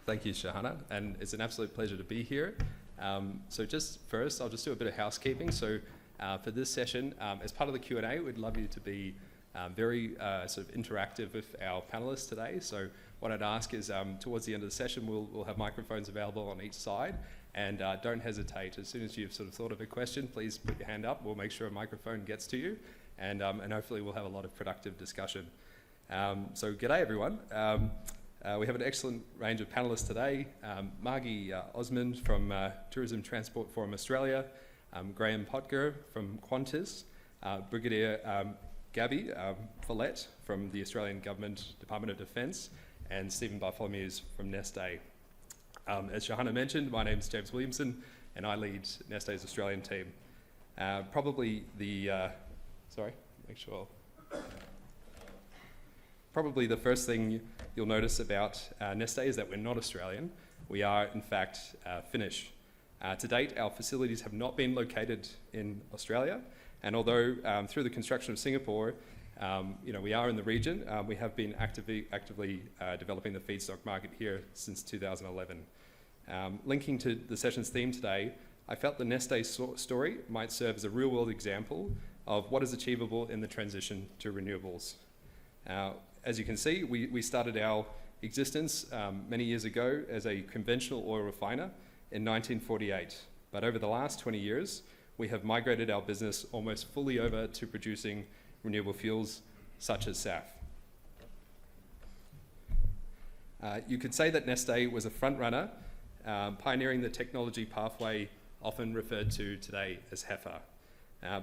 Thank you, Shahana, and it's an absolute pleasure to be here. So just first, I'll just do a bit of housekeeping. So for this session, as part of the Q&A, we'd love you to be very sort of interactive with our panelists today. So what I'd ask is towards the end of the session, we'll have microphones available on each side, and don't hesitate. As soon as you've sort of thought of a question, please put your hand up. We'll make sure a microphone gets to you, and hopefully we'll have a lot of productive discussion. So g'day everyone. We have an excellent range of panellists today. Margy Osmond from Tourism Transport Forum Australia, Graeme Potger from Qantas, Brigadier Gabby Follett from the Australian Government Department of Defence, and Stephen Bartholomeusz from Neste. As Shahana mentioned, my name is James Williamson, and I lead Neste's Australian team. Probably the first thing you'll notice about Neste is that we're not Australian. We are, in fact, Finnish. To date, our facilities have not been located in Australia, and although through the construction of Singapore, we are in the region, we have been actively developing the feedstock market here since 2011. Linking to the session's theme today, I felt the Neste story might serve as a real-world example of what is achievable in the transition to renewables. As you can see, we started our existence many years ago as a conventional oil refiner in 1948. But over the last 20 years, we have migrated our business almost fully over to producing renewable fuels such as SAF. You could say that Neste was a front runner, pioneering the technology pathway often referred to today as HEFA.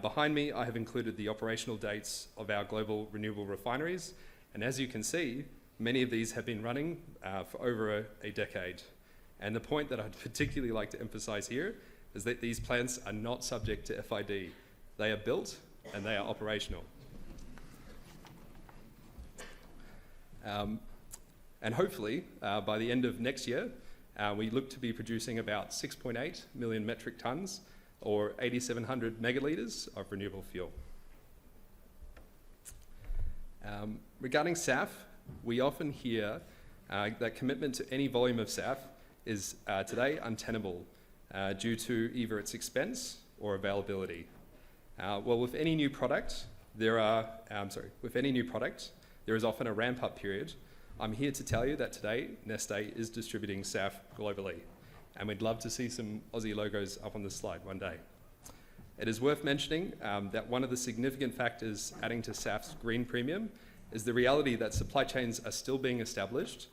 Behind me, I have included the operational dates of our global renewable refineries, and as you can see, many of these have been running for over a decade. And the point that I'd particularly like to emphasize here is that these plants are not subject to FID. They are built and they are operational. And hopefully, by the end of next year, we look to be producing about 6.8 million metric tons, or 8,700 megalitres of renewable fuel. Regarding SAF, we often hear that commitment to any volume of SAF is today untenable due to either its expense or availability. Well, with any new product, there is often a ramp-up period. I'm here to tell you that today, Neste is distributing SAF globally, and we'd love to see some Aussie logos up on this slide one day. It is worth mentioning that one of the significant factors adding to SAF's green premium is the reality that supply chains are still being established.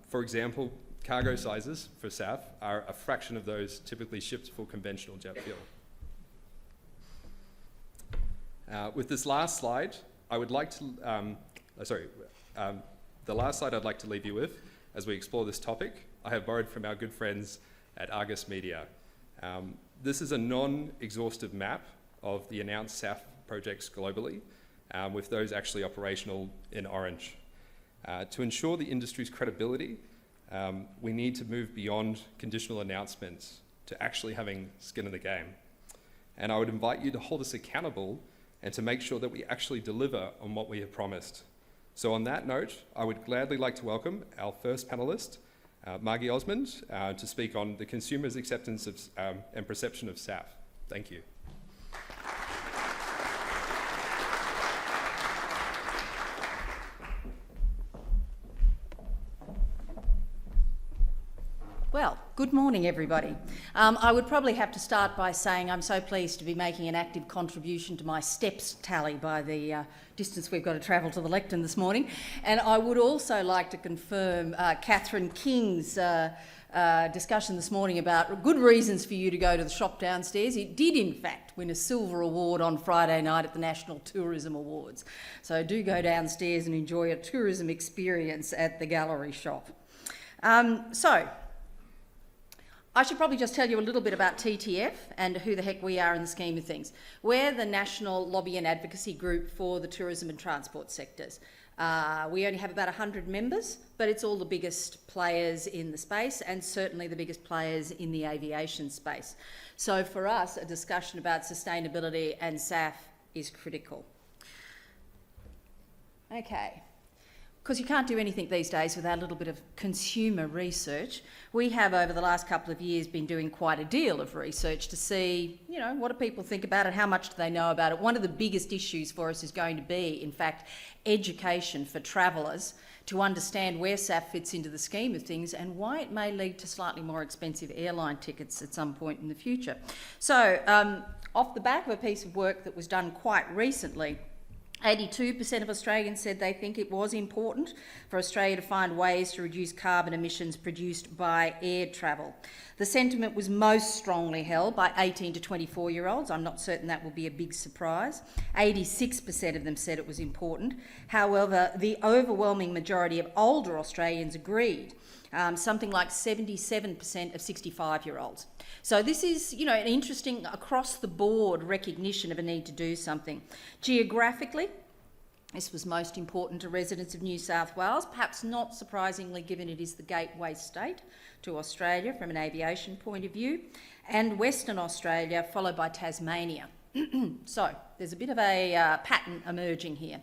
For example, cargo sizes for SAF are a fraction of those typically shipped for conventional jet fuel. With this last slide, I would like to, the last slide I'd like to leave you with as we explore this topic, I have borrowed from our good friends at Argus Media. This is a non-exhaustive map of the announced SAF projects globally, with those actually operational in orange. To ensure the industry's credibility, we need to move beyond conditional announcements to actually having skin in the game. And I would invite you to hold us accountable and to make sure that we actually deliver on what we have promised. So on that note, I would gladly like to welcome our first panelist, Margy Osmond, to speak on the consumer's acceptance of, and perception of SAF. Thank you. Well, good morning, everybody. I would probably have to start by saying I'm so pleased to be making an active contribution to my steps tally by the distance we've got to travel to the lectern this morning. And I would also like to confirm Catherine King's discussion this morning about good reasons for you to go to the shop downstairs. It did, in fact, win a silver award on Friday night at the National Tourism Awards. So do go downstairs and enjoy a tourism experience at the gallery shop. I should probably just tell you a little bit about TTF and who the heck we are in the scheme of things. We're the national lobby and advocacy group for the tourism and transport sectors. We only have about 100 members, but it's all the biggest players in the space and certainly the biggest players in the aviation space. So for us, a discussion about sustainability and SAF is critical. Okay. because you can't do anything these days without a little bit of consumer research. We have, over the last couple of years, been doing quite a deal of research to see, what do people think about it, how much do they know about it. One of the biggest issues for us is going to be, in fact, education for travellers to understand where SAF fits into the scheme of things and why it may lead to slightly more expensive airline tickets at some point in the future. So, off the back of a piece of work that was done quite recently, 82% of Australians said they think it was important for Australia to find ways to reduce carbon emissions produced by air travel. The sentiment was most strongly held by 18 to 24-year-olds. I'm not certain that will be a big surprise. 86% of them said it was important. However, the overwhelming majority of older Australians agreed. Something like 77% of 65-year-olds. So this is, an interesting across-the-board recognition of a need to do something. Geographically, this was most important to residents of New South Wales, perhaps not surprisingly given it is the gateway state to Australia from an aviation point of view, and Western Australia, followed by Tasmania. So there's a bit of a pattern emerging here.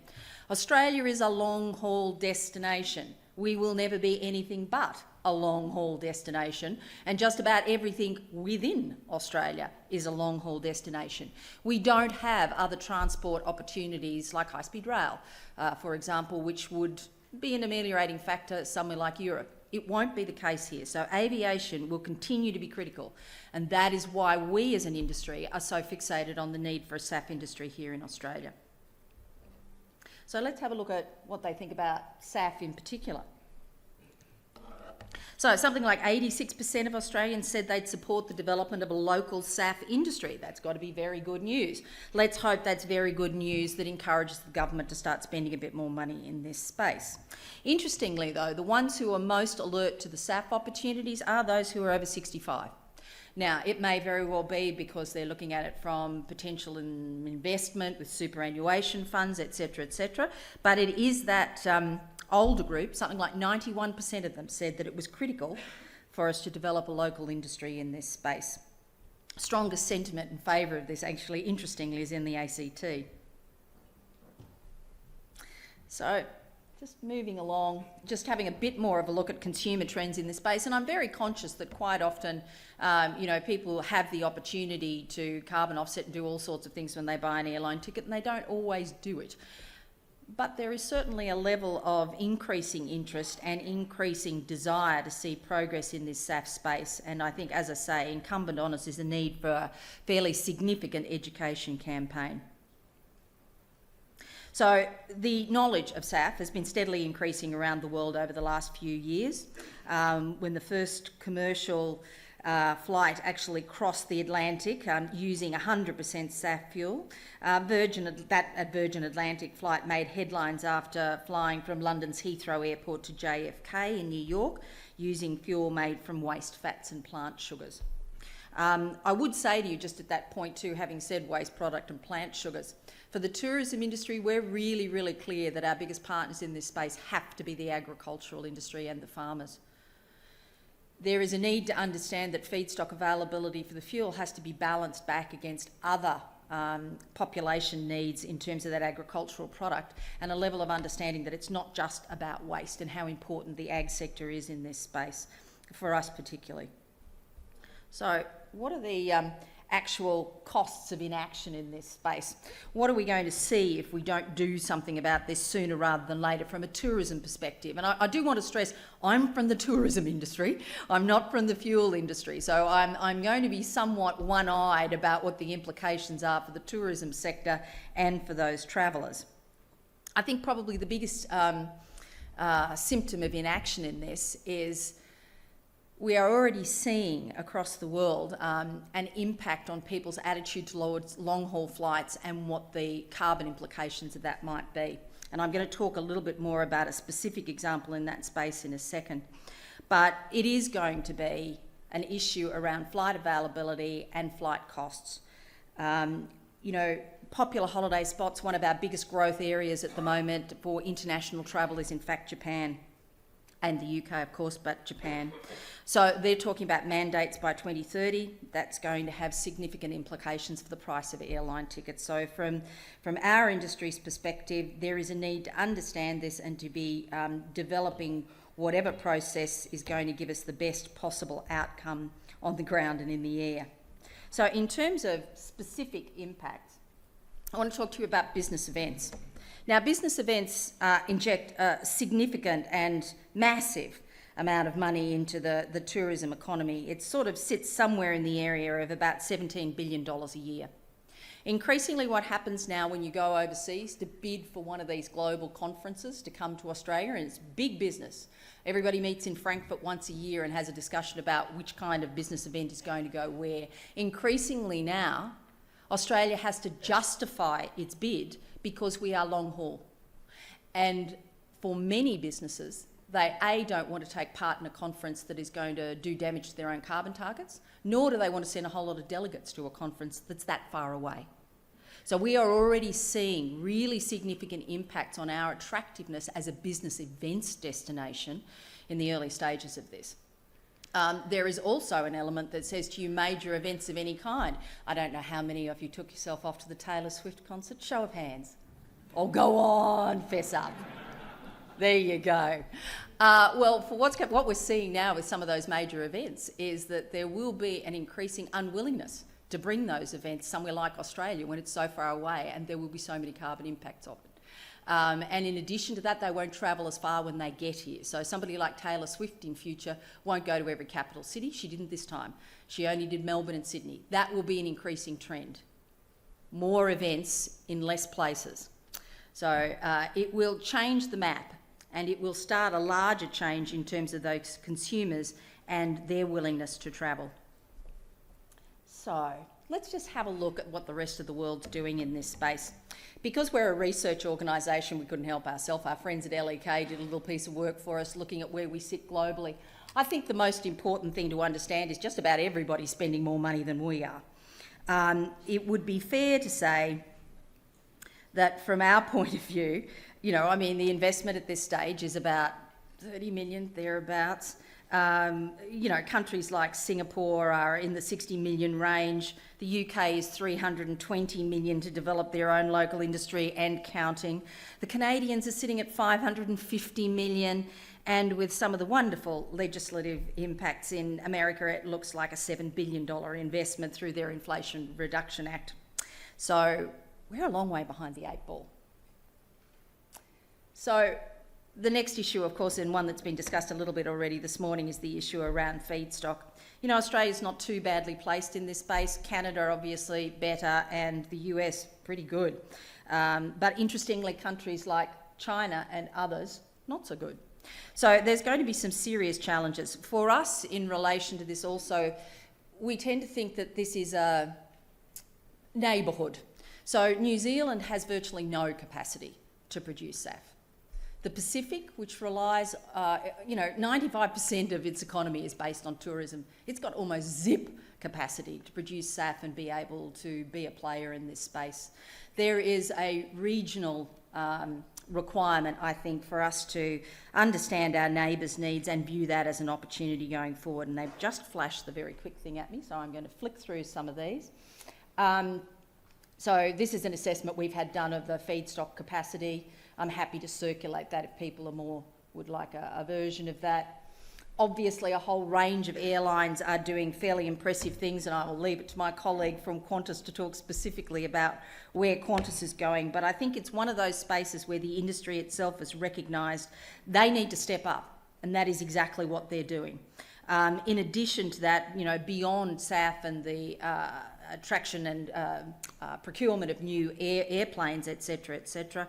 Australia is a long-haul destination. We will never be anything but a long-haul destination, and just about everything within Australia is a long-haul destination. We don't have other transport opportunities like high-speed rail, for example, which would be an ameliorating factor somewhere like Europe. It won't be the case here, so aviation will continue to be critical, and that is why we as an industry are so fixated on the need for a SAF industry here in Australia. So let's have a look at what they think about SAF in particular. So something like 86% of Australians said they'd support the development of a local SAF industry. That's got to be very good news. Let's hope that's very good news that encourages the government to start spending a bit more money in this space. Interestingly though, the ones who are most alert to the SAF opportunities are those who are over 65. Now, it may very well be because they're looking at it from potential investment with superannuation funds, etc., but it is that older group, something like 91% of them said that it was critical for us to develop a local industry in this space. Strongest sentiment in favour of this, actually, interestingly, is in the ACT. So, just moving along, just having a bit more of a look at consumer trends in this space, and I'm very conscious that quite often, people have the opportunity to carbon offset and do all sorts of things when they buy an airline ticket, and they don't always do it. But there is certainly a level of increasing interest and increasing desire to see progress in this SAF space, and I think, as I say, incumbent on us is the need for a fairly significant education campaign. So the knowledge of SAF has been steadily increasing around the world over the last few years. When the first commercial flight actually crossed the Atlantic using 100% SAF fuel, Virgin Atlantic flight made headlines after flying from London's Heathrow Airport to JFK in New York using fuel made from waste fats and plant sugars. I would say to you just at that point too, having said waste product and plant sugars, for the tourism industry, we're really, really clear that our biggest partners in this space have to be the agricultural industry and the farmers. There is a need to understand that feedstock availability for the fuel has to be balanced back against other population needs in terms of that agricultural product, and a level of understanding that it's not just about waste and how important the ag sector is in this space, for us particularly. So what are the actual costs of inaction in this space? What are we going to see if we don't do something about this sooner rather than later from a tourism perspective? And I do want to stress, I'm from the tourism industry, I'm not from the fuel industry, so I'm going to be somewhat one-eyed about what the implications are for the tourism sector and for those travellers. I think probably the biggest symptom of inaction in this is we are already seeing across the world an impact on people's attitude towards long-haul flights and what the carbon implications of that might be. And I'm going to talk a little bit more about a specific example in that space in a second. But it is going to be an issue around flight availability and flight costs. Popular holiday spots, one of our biggest growth areas at the moment for international travel is in fact Japan. and the UK, of course, but Japan. So they're talking about mandates by 2030. That's going to have significant implications for the price of airline tickets. So from our industry's perspective, there is a need to understand this and to be developing whatever process is going to give us the best possible outcome on the ground and in the air. So in terms of specific impacts, I want to talk to you about business events. Now, business events inject a significant and massive amount of money into the tourism economy. It sort of sits somewhere in the area of about $17 billion a year. Increasingly, what happens now when you go overseas to bid for one of these global conferences to come to Australia, and it's big business. Everybody meets in Frankfurt once a year and has a discussion about which kind of business event is going to go where. Increasingly now, Australia has to justify its bid because we are long haul. And for many businesses, they A, don't want to take part in a conference that is going to do damage to their own carbon targets, nor do they want to send a whole lot of delegates to a conference that's that far away. So we are already seeing really significant impacts on our attractiveness as a business events destination in the early stages of this. There is also an element that says to you major events of any kind. I don't know how many of you took yourself off to the Taylor Swift concert. Show of hands. Oh, go on, fess up. There you go. Well, for what we're seeing now with some of those major events is that there will be an increasing unwillingness to bring those events somewhere like Australia when it's so far away and there will be so many carbon impacts of it. And in addition to that, they won't travel as far when they get here. So somebody like Taylor Swift in future won't go to every capital city. She didn't this time. She only did Melbourne and Sydney. That will be an increasing trend. More events in less places. So it will change the map and it will start a larger change in terms of those consumers and their willingness to travel. So let's just have a look at what the rest of the world's doing in this space. Because we're a research organisation, we couldn't help ourselves. Our friends at LEK did a little piece of work for us looking at where we sit globally. I think the most important thing to understand is just about everybody's spending more money than we are. It would be fair to say that from our point of view, the investment at this stage is about 30 million, thereabouts. Countries like Singapore are in the 60 million range. The UK is 320 million to develop their own local industry and counting. The Canadians are sitting at 550 million, and with some of the wonderful legislative impacts in America, it looks like a $7 billion investment through their Inflation Reduction Act. So we're a long way behind the 8 ball. So the next issue, of course, and one that's been discussed a little bit already this morning, is the issue around feedstock. Australia's not too badly placed in this space. Canada, obviously, better, and the US, pretty good. But interestingly, countries like China and others, not so good. So there's going to be some serious challenges. For us, in relation to this also, we tend to think that this is a neighbourhood. So New Zealand has virtually no capacity to produce SAF. The Pacific, which relies, 95% of its economy is based on tourism. It's got almost zip capacity to produce SAF and be able to be a player in this space. There is a regional requirement, I think, for us to understand our neighbours' needs and view that as an opportunity going forward. And they've just flashed the very quick thing at me, so I'm going to flick through some of these. So this is an assessment we've had done of the feedstock capacity. I'm happy to circulate that if people would like a version of that. Obviously, a whole range of airlines are doing fairly impressive things, and I will leave it to my colleague from Qantas to talk specifically about where Qantas is going. But I think it's one of those spaces where the industry itself has recognised they need to step up, and that is exactly what they're doing. In addition to that, beyond SAF and the attraction and procurement of new airplanes, etc.,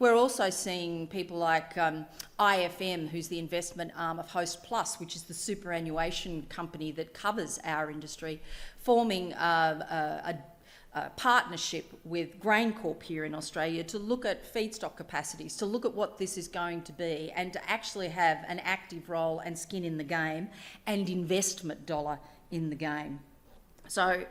we're also seeing people like IFM, who's the investment arm of Host Plus, which is the superannuation company that covers our industry, forming a partnership with GrainCorp here in Australia to look at feedstock capacities, to look at what this is going to be, and to actually have an active role and skin in the game and investment dollar in the game. So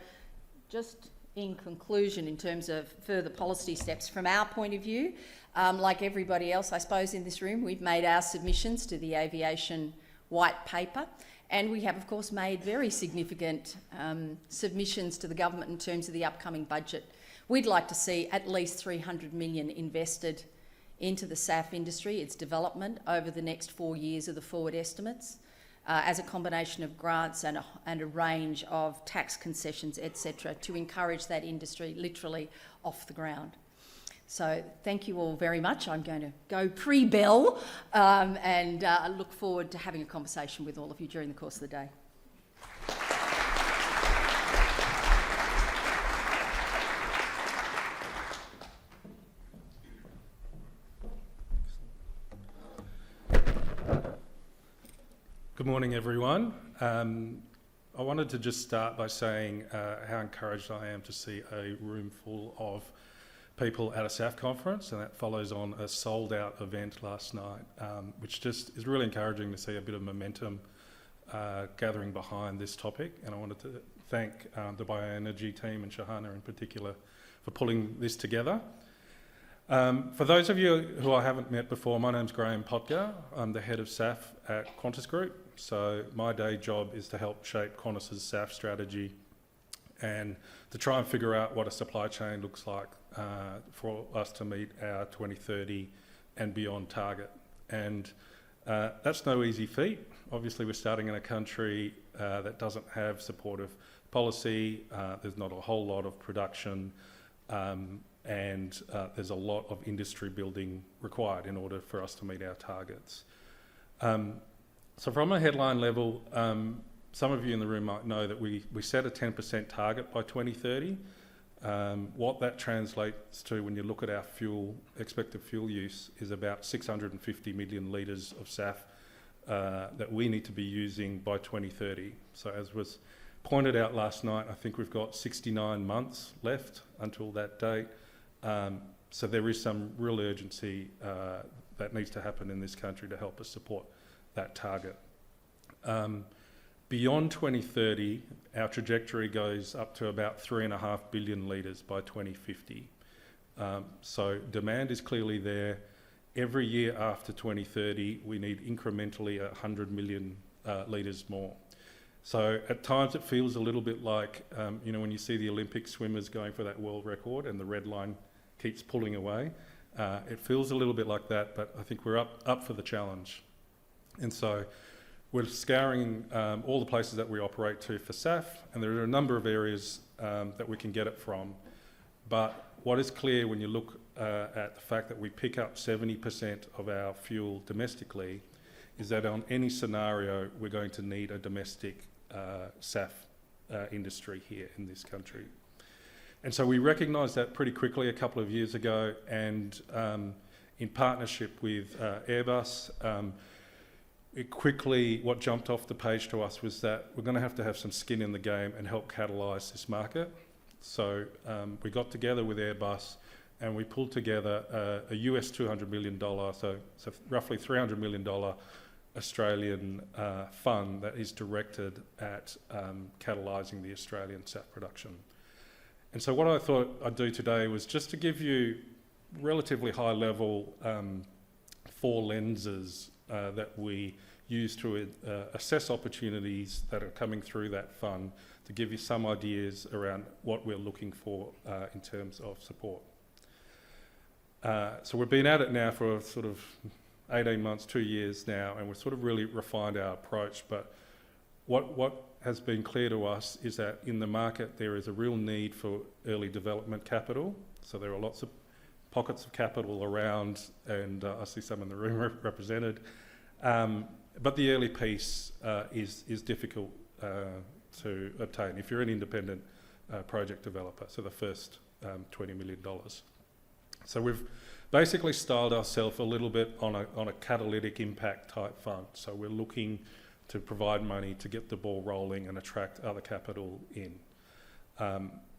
just in conclusion, in terms of further policy steps, from our point of view, Like everybody else, I suppose, in this room, we've made our submissions to the aviation white paper, and we have, of course, made very significant submissions to the government in terms of the upcoming budget. We'd like to see at least $300 million invested into the SAF industry, its development, over the next 4 years of the forward estimates, as a combination of grants and a range of tax concessions, etc., to encourage that industry literally off the ground. So thank you all very much. I'm going to go pre-bell and look forward to having a conversation with all of you during the course of the day. Good morning, everyone. I wanted to just start by saying how encouraged I am to see a room full of people at a SAF conference, and that follows on a sold-out event last night, which just is really encouraging to see a bit of momentum gathering behind this topic. And I wanted to thank the bioenergy team and Shahana in particular for pulling this together. For those of you who I haven't met before, my name's Graeme Potger. I'm the head of SAF at Qantas Group. So my day job is to help shape Qantas's SAF strategy and to try and figure out what a supply chain looks like for us to meet our 2030 and beyond target. And that's no easy feat. Obviously, we're starting in a country that doesn't have supportive policy. There's not a whole lot of production, and there's a lot of industry building required in order for us to meet our targets. So from a headline level, some of you in the room might know that we set a 10% target by 2030. What that translates to when you look at our expected fuel use is about 650 million litres of SAF that we need to be using by 2030. So as was pointed out last night, I think we've got 69 months left until that date. So there is some real urgency that needs to happen in this country to help us support that target. Beyond 2030, our trajectory goes up to about 3.5 billion litres by 2050. So demand is clearly there. Every year after 2030, we need incrementally 100 million litres more. So at times it feels a little bit like, when you see the Olympic swimmers going for that world record and the red line keeps pulling away, it feels a little bit like that, but I think we're up for the challenge. And so we're scouring all the places that we operate to for SAF, and there are a number of areas that we can get it from. But what is clear when you look at the fact that we pick up 70% of our fuel domestically is that on any scenario, we're going to need a domestic SAF industry here in this country. And so we recognised that pretty quickly a couple of years ago, and in partnership with Airbus, what jumped off the page to us was that we're going to have some skin in the game and help catalyse this market. So we got together with Airbus and we pulled together a US $200 million, so roughly $300 million Australian fund that is directed at catalysing the Australian SAF production. And so what I thought I'd do today was just to give you relatively high level 4 lenses that we use to assess opportunities that are coming through that fund, to give you some ideas around what we're looking for in terms of support. So we've been at it now for sort of 18 months, 2 years now, and we've sort of really refined our approach. But what has been clear to us is that in the market there is a real need for early development capital. So there are lots of pockets of capital around, and I see some in the room represented. But the early piece is difficult to obtain if you're an independent project developer, so the first $20 million. So we've basically styled ourselves a little bit on a catalytic impact type fund. So we're looking to provide money to get the ball rolling and attract other capital in.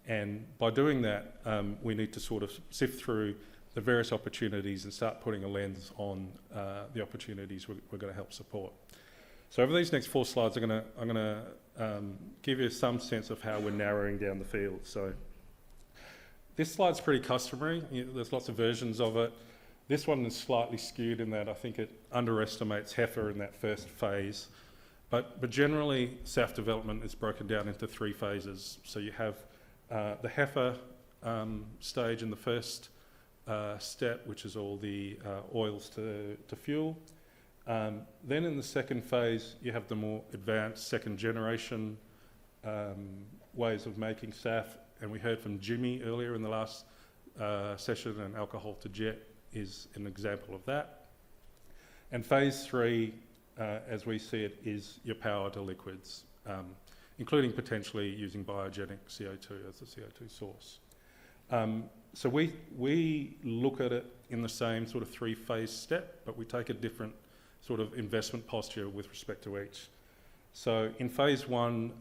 And by doing that, we need to sort of sift through the various opportunities and start putting a lens on the opportunities we're going to help support. So over these next 4 slides, I'm going to give you some sense of how we're narrowing down the field. So this slide's pretty customary. There's lots of versions of it. This one is slightly skewed in that I think it underestimates HEFA in that first phase. But generally, SAF development is broken down into 3 phases. So you have the HEFA stage in the first step, which is all the oils to fuel. Then in the second phase, you have the more advanced second generation ways of making SAF. And we heard from Jimmy earlier in the last session, and alcohol to jet is an example of that. And phase 3, as we see it, is your power to liquids, including potentially using biogenic CO2 as the CO2 source. So we look at it in the same sort of 3-phase step, but we take a different sort of investment posture with respect to each. So in phase 1,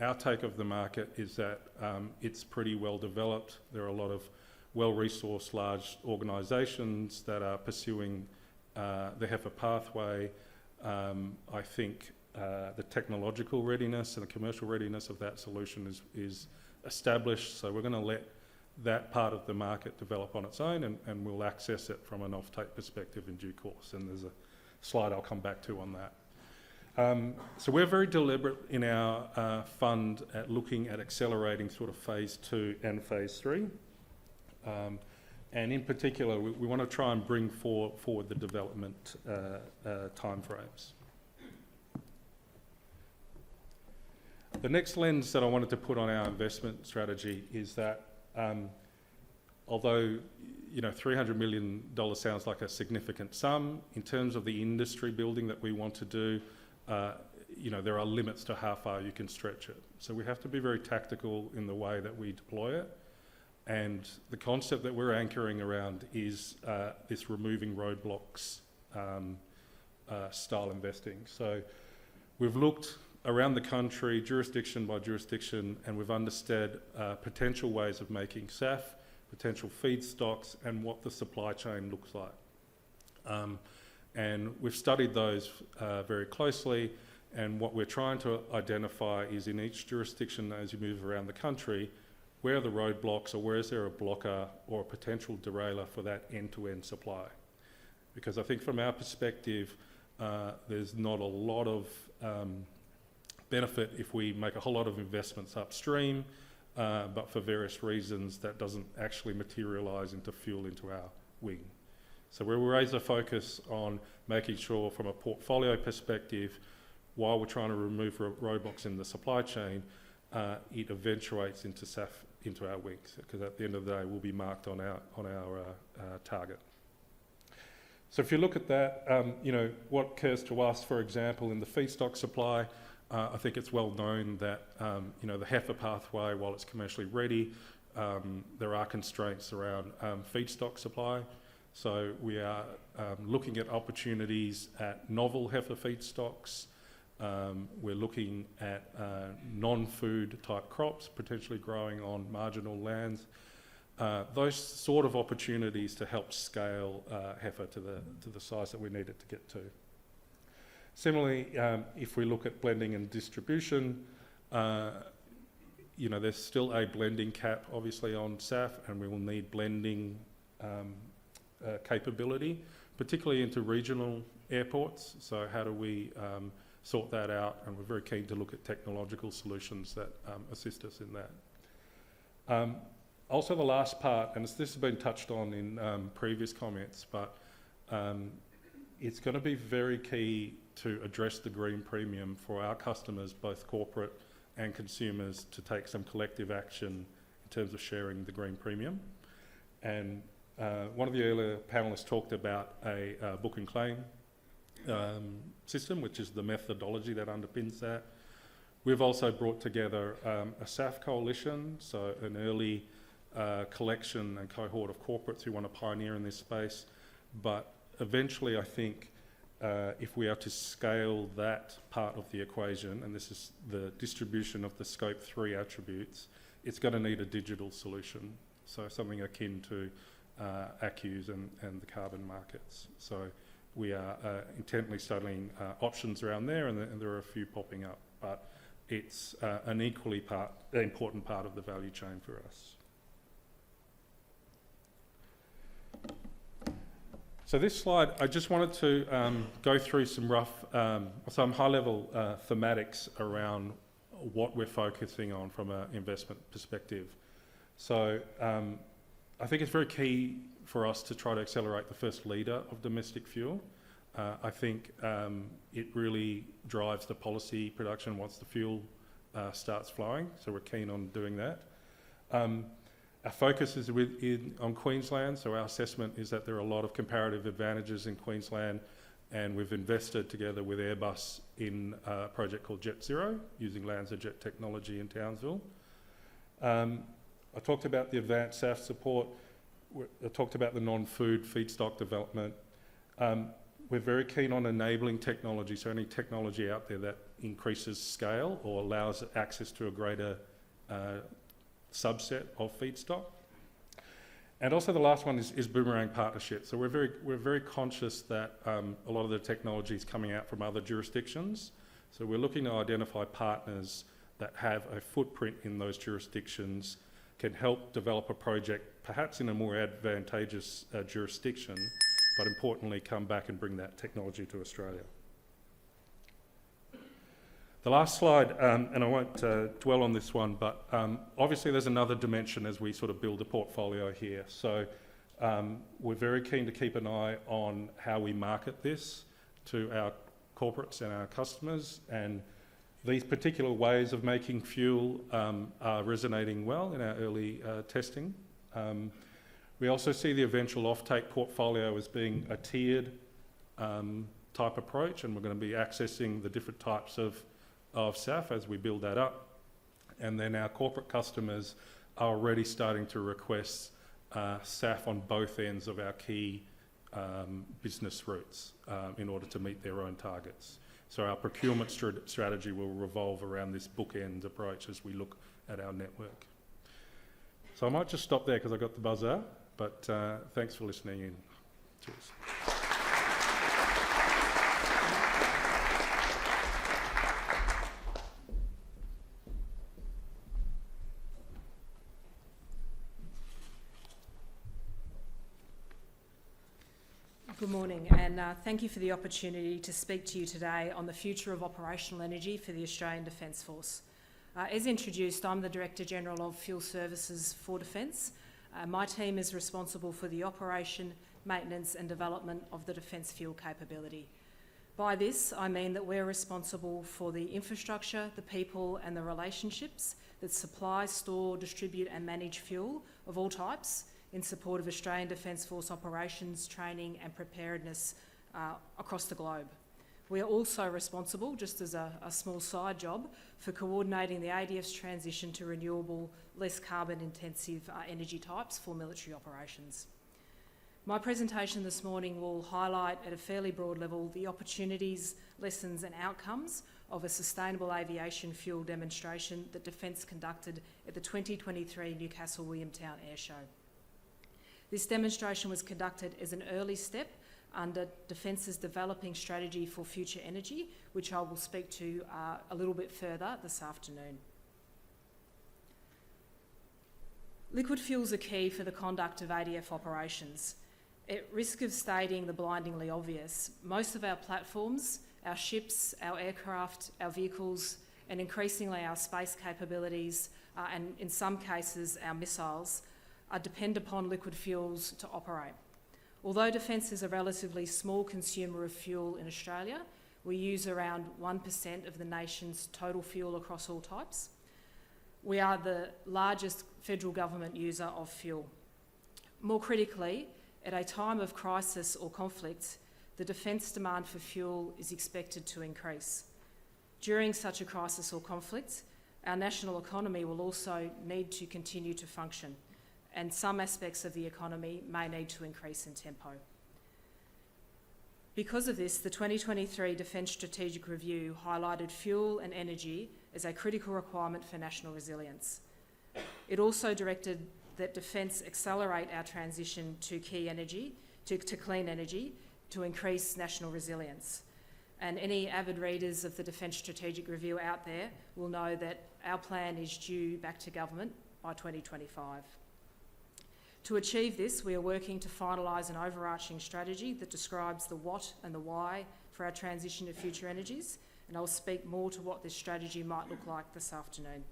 our take of the market is that it's pretty well developed. There are a lot of well-resourced large organisations that are pursuing the HEFA pathway. I think the technological readiness and the commercial readiness of that solution is established, so we're going to let that part of the market develop on its own, and we'll access it from an off-take perspective in due course, and there's a slide I'll come back to on that. So we're very deliberate in our fund at looking at accelerating sort of phase 2 and phase 3. And in particular, we want to try and bring forward the development timeframes. The next lens that I wanted to put on our investment strategy is that although $300 million sounds like a significant sum, in terms of the industry building that we want to do, there are limits to how far you can stretch it. So we have to be very tactical in the way that we deploy it. And the concept that we're anchoring around is this removing roadblocks style investing. So we've looked around the country, jurisdiction by jurisdiction, and we've understood potential ways of making SAF, potential feedstocks, and what the supply chain looks like. And we've studied those very closely, and what we're trying to identify is in each jurisdiction as you move around the country, where are the roadblocks, or where is there a blocker or a potential derailer for that end-to-end supply? Because I think from our perspective, there's not a lot of benefit if we make a whole lot of investments upstream, but for various reasons that doesn't actually materialise into fuel into our wing. So we'll raise a focus on making sure from a portfolio perspective, while we're trying to remove roadblocks in the supply chain, it eventuates into SAF into our wings, because at the end of the day we'll be marked on our target. So if you look at that, what occurs to us, for example, in the feedstock supply, I think it's well known that the HEFA pathway, while it's commercially ready, there are constraints around feedstock supply. So we are looking at opportunities at novel HEFA feedstocks. We're looking at non-food type crops, potentially growing on marginal lands. Those sort of opportunities to help scale HEFA to the size that we need it to get to. Similarly, if we look at blending and distribution, there's still a blending cap obviously on SAF, and we will need blending capability, particularly into regional airports. So how do we sort that out? And we're very keen to look at technological solutions that assist us in that. Also the last part, and this has been touched on in previous comments, but it's going to be very key to address the green premium for our customers, both corporate and consumers, to take some collective action in terms of sharing the green premium. And one of the earlier panellists talked about a book and claim system, which is the methodology that underpins that. We've also brought together a SAF coalition, so an early collection and cohort of corporates who want to pioneer in this space. But eventually, I think if we are to scale that part of the equation, and this is the distribution of the Scope 3 attributes, it's going to need a digital solution, so something akin to ACCUs and the carbon markets. So we are intently studying options around there, and there are a few popping up, but it's an equally important part of the value chain for us. So this slide, I just wanted to go through some high-level thematics around what we're focusing on from an investment perspective. So I think it's very key for us to try to accelerate the first leader of domestic fuel. I think it really drives the policy production once the fuel starts flowing, so we're keen on doing that. Our focus is on Queensland, so our assessment is that there are a lot of comparative advantages in Queensland, and we've invested together with Airbus in a project called Jet Zero, using LanzaJet technology in Townsville. I talked about the advanced SAF support. I talked about the non-food feedstock development. We're very keen on enabling technology, so any technology out there that increases scale or allows access to a greater subset of feedstock. And also the last one is boomerang partnerships. So we're very conscious that a lot of the technology is coming out from other jurisdictions. So we're looking to identify partners that have a footprint in those jurisdictions, can help develop a project perhaps in a more advantageous jurisdiction, but importantly come back and bring that technology to Australia. The last slide, and I won't dwell on this one, but obviously there's another dimension as we sort of build a portfolio here. So we're very keen to keep an eye on how we market this to our corporates and our customers, and these particular ways of making fuel are resonating well in our early testing. We also see the eventual offtake portfolio as being a tiered type approach, and we're going to be accessing the different types of SAF as we build that up. And then our corporate customers are already starting to request SAF on both ends of our key business routes in order to meet their own targets. So our procurement strategy will revolve around this bookend approach as we look at our network. So I might just stop there because I got the buzzer, but thanks for listening in. Cheers. Good morning, and thank you for the opportunity to speak to you today on the future of operational energy for the Australian Defence Force. As introduced, I'm the Director General of Fuel Services for Defence. My team is responsible for the operation, maintenance and development of the defence fuel capability. By this, I mean that we're responsible for the infrastructure, the people and the relationships that supply, store, distribute and manage fuel of all types in support of Australian Defence Force operations, training and preparedness across the globe. We are also responsible, just as a small side job, for coordinating the ADF's transition to renewable, less carbon-intensive energy types for military operations. My presentation this morning will highlight at a fairly broad level the opportunities, lessons and outcomes of a sustainable aviation fuel demonstration that Defence conducted at the 2023 Newcastle Williamtown Air Show. This demonstration was conducted as an early step under Defence's developing strategy for future energy, which I will speak to a little bit further this afternoon. Liquid fuels are key for the conduct of ADF operations. At risk of stating the blindingly obvious, most of our platforms, our ships, our aircraft, our vehicles, and increasingly our space capabilities, and in some cases our missiles, depend upon liquid fuels to operate. Although Defence is a relatively small consumer of fuel in Australia, we use around 1% of the nation's total fuel across all types. We are the largest federal government user of fuel. More critically, at a time of crisis or conflict, the Defence demand for fuel is expected to increase. During such a crisis or conflict, our national economy will also need to continue to function, and some aspects of the economy may need to increase in tempo. Because of this, the 2023 Defence Strategic Review highlighted fuel and energy as a critical requirement for national resilience. It also directed that Defence accelerate our transition to clean energy to increase national resilience. And any avid readers of the Defence Strategic Review out there will know that our plan is due back to government by 2025. To achieve this, we are working to finalise an overarching strategy that describes the what and the why for our transition to future energies, and I'll speak more to what this strategy might look like this afternoon.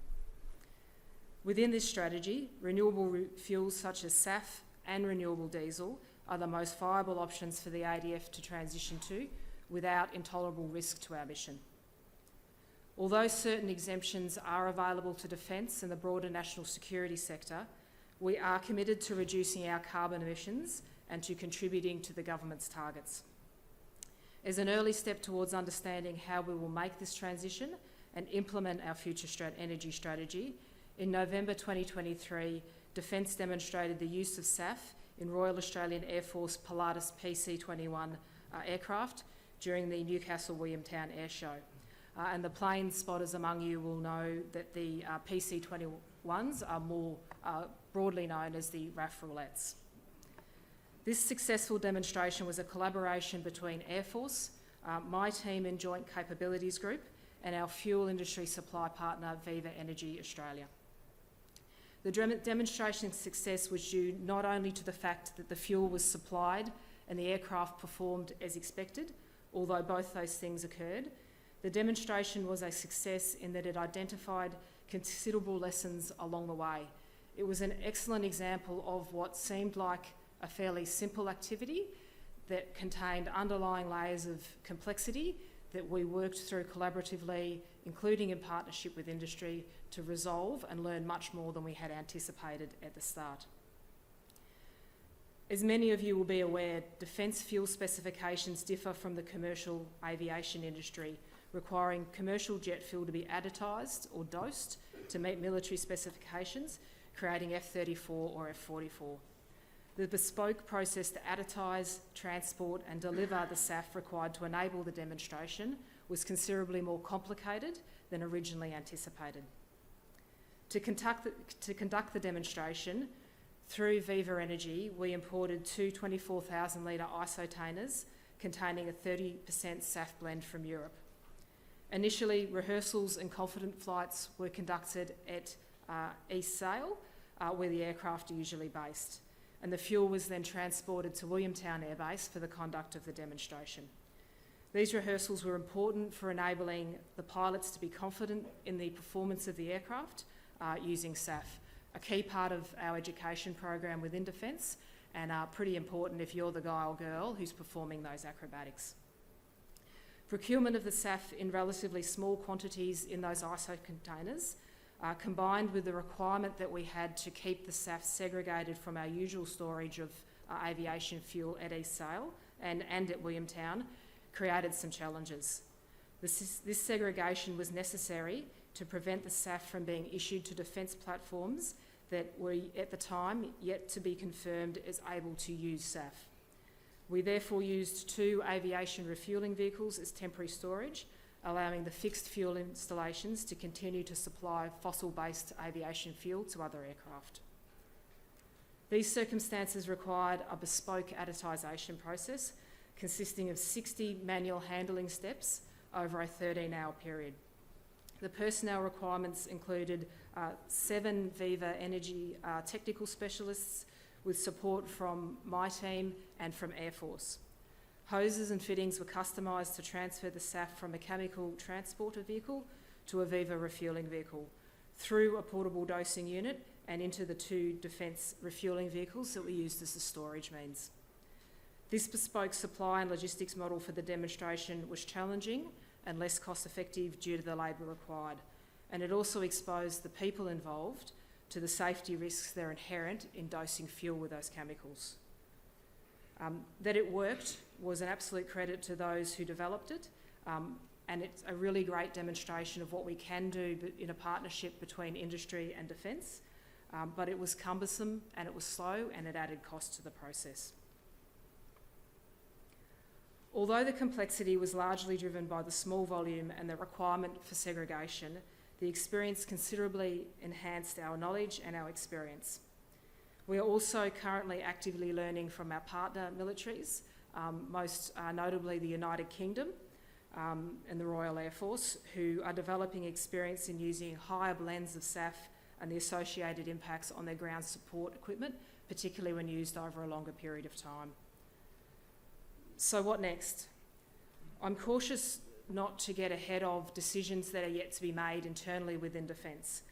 Within this strategy, renewable fuels such as SAF and renewable diesel are the most viable options for the ADF to transition to without intolerable risk to our mission. Although certain exemptions are available to defence and the broader national security sector, we are committed to reducing our carbon emissions and to contributing to the government's targets. As an early step towards understanding how we will make this transition and implement our future energy strategy, in November 2023, Defence demonstrated the use of SAF in Royal Australian Air Force Pilatus PC-21 aircraft during the Newcastle Williamstown Air Show. And the plane spotters among you will know that the PC-21s are more broadly known as the RAF roulettes. This successful demonstration was a collaboration between Air Force, my team in Joint Capabilities Group, and our fuel industry supply partner Viva Energy Australia. The demonstration's success was due not only to the fact that the fuel was supplied and the aircraft performed as expected, although both those things occurred. The demonstration was a success in that it identified considerable lessons along the way. It was an excellent example of what seemed like a fairly simple activity that contained underlying layers of complexity that we worked through collaboratively, including in partnership with industry, to resolve and learn much more than we had anticipated at the start. As many of you will be aware, defence fuel specifications differ from the commercial aviation industry, requiring commercial jet fuel to be additised or dosed to meet military specifications, creating F-34 or F-44. The bespoke process to additise, transport and deliver the SAF required to enable the demonstration was considerably more complicated than originally anticipated. To conduct the demonstration, through Viva Energy, we imported two 24,000 litre isotainers containing a 30% SAF blend from Europe. Initially, rehearsals and confident flights were conducted at East Sale, where the aircraft are usually based, and the fuel was then transported to Williamstown Air Base for the conduct of the demonstration. These rehearsals were important for enabling the pilots to be confident in the performance of the aircraft using SAF, a key part of our education program within Defence, and pretty important if you're the guy or girl who's performing those acrobatics. Procurement of the SAF in relatively small quantities in those ISO containers, combined with the requirement that we had to keep the SAF segregated from our usual storage of aviation fuel at East Sale and at Williamstown, created some challenges. This segregation was necessary to prevent the SAF from being issued to defence platforms that were, at the time, yet to be confirmed as able to use SAF. We therefore used two aviation refuelling vehicles as temporary storage, allowing the fixed fuel installations to continue to supply fossil-based aviation fuel to other aircraft. These circumstances required a bespoke additisation process consisting of 60 manual handling steps over a 13-hour period. The personnel requirements included 7 Viva Energy technical specialists with support from my team and from Air Force. Hoses and fittings were customised to transfer the SAF from a chemical transporter vehicle to a Viva refuelling vehicle, through a portable dosing unit and into the 2 defence refuelling vehicles that we used as the storage means. This bespoke supply and logistics model for the demonstration was challenging and less cost-effective due to the labour required, and it also exposed the people involved to the safety risks that are inherent in dosing fuel with those chemicals. That it worked was an absolute credit to those who developed it, and it's a really great demonstration of what we can do in a partnership between industry and defence, but it was cumbersome and it was slow and it added cost to the process. Although the complexity was largely driven by the small volume and the requirement for segregation, the experience considerably enhanced our knowledge and our experience. We are also currently actively learning from our partner militaries, most notably the United Kingdom and the Royal Air Force, who are developing experience in using higher blends of SAF and the associated impacts on their ground support equipment, particularly when used over a longer period of time. So what next? I'm cautious not to get ahead of decisions that are yet to be made internally within Defence.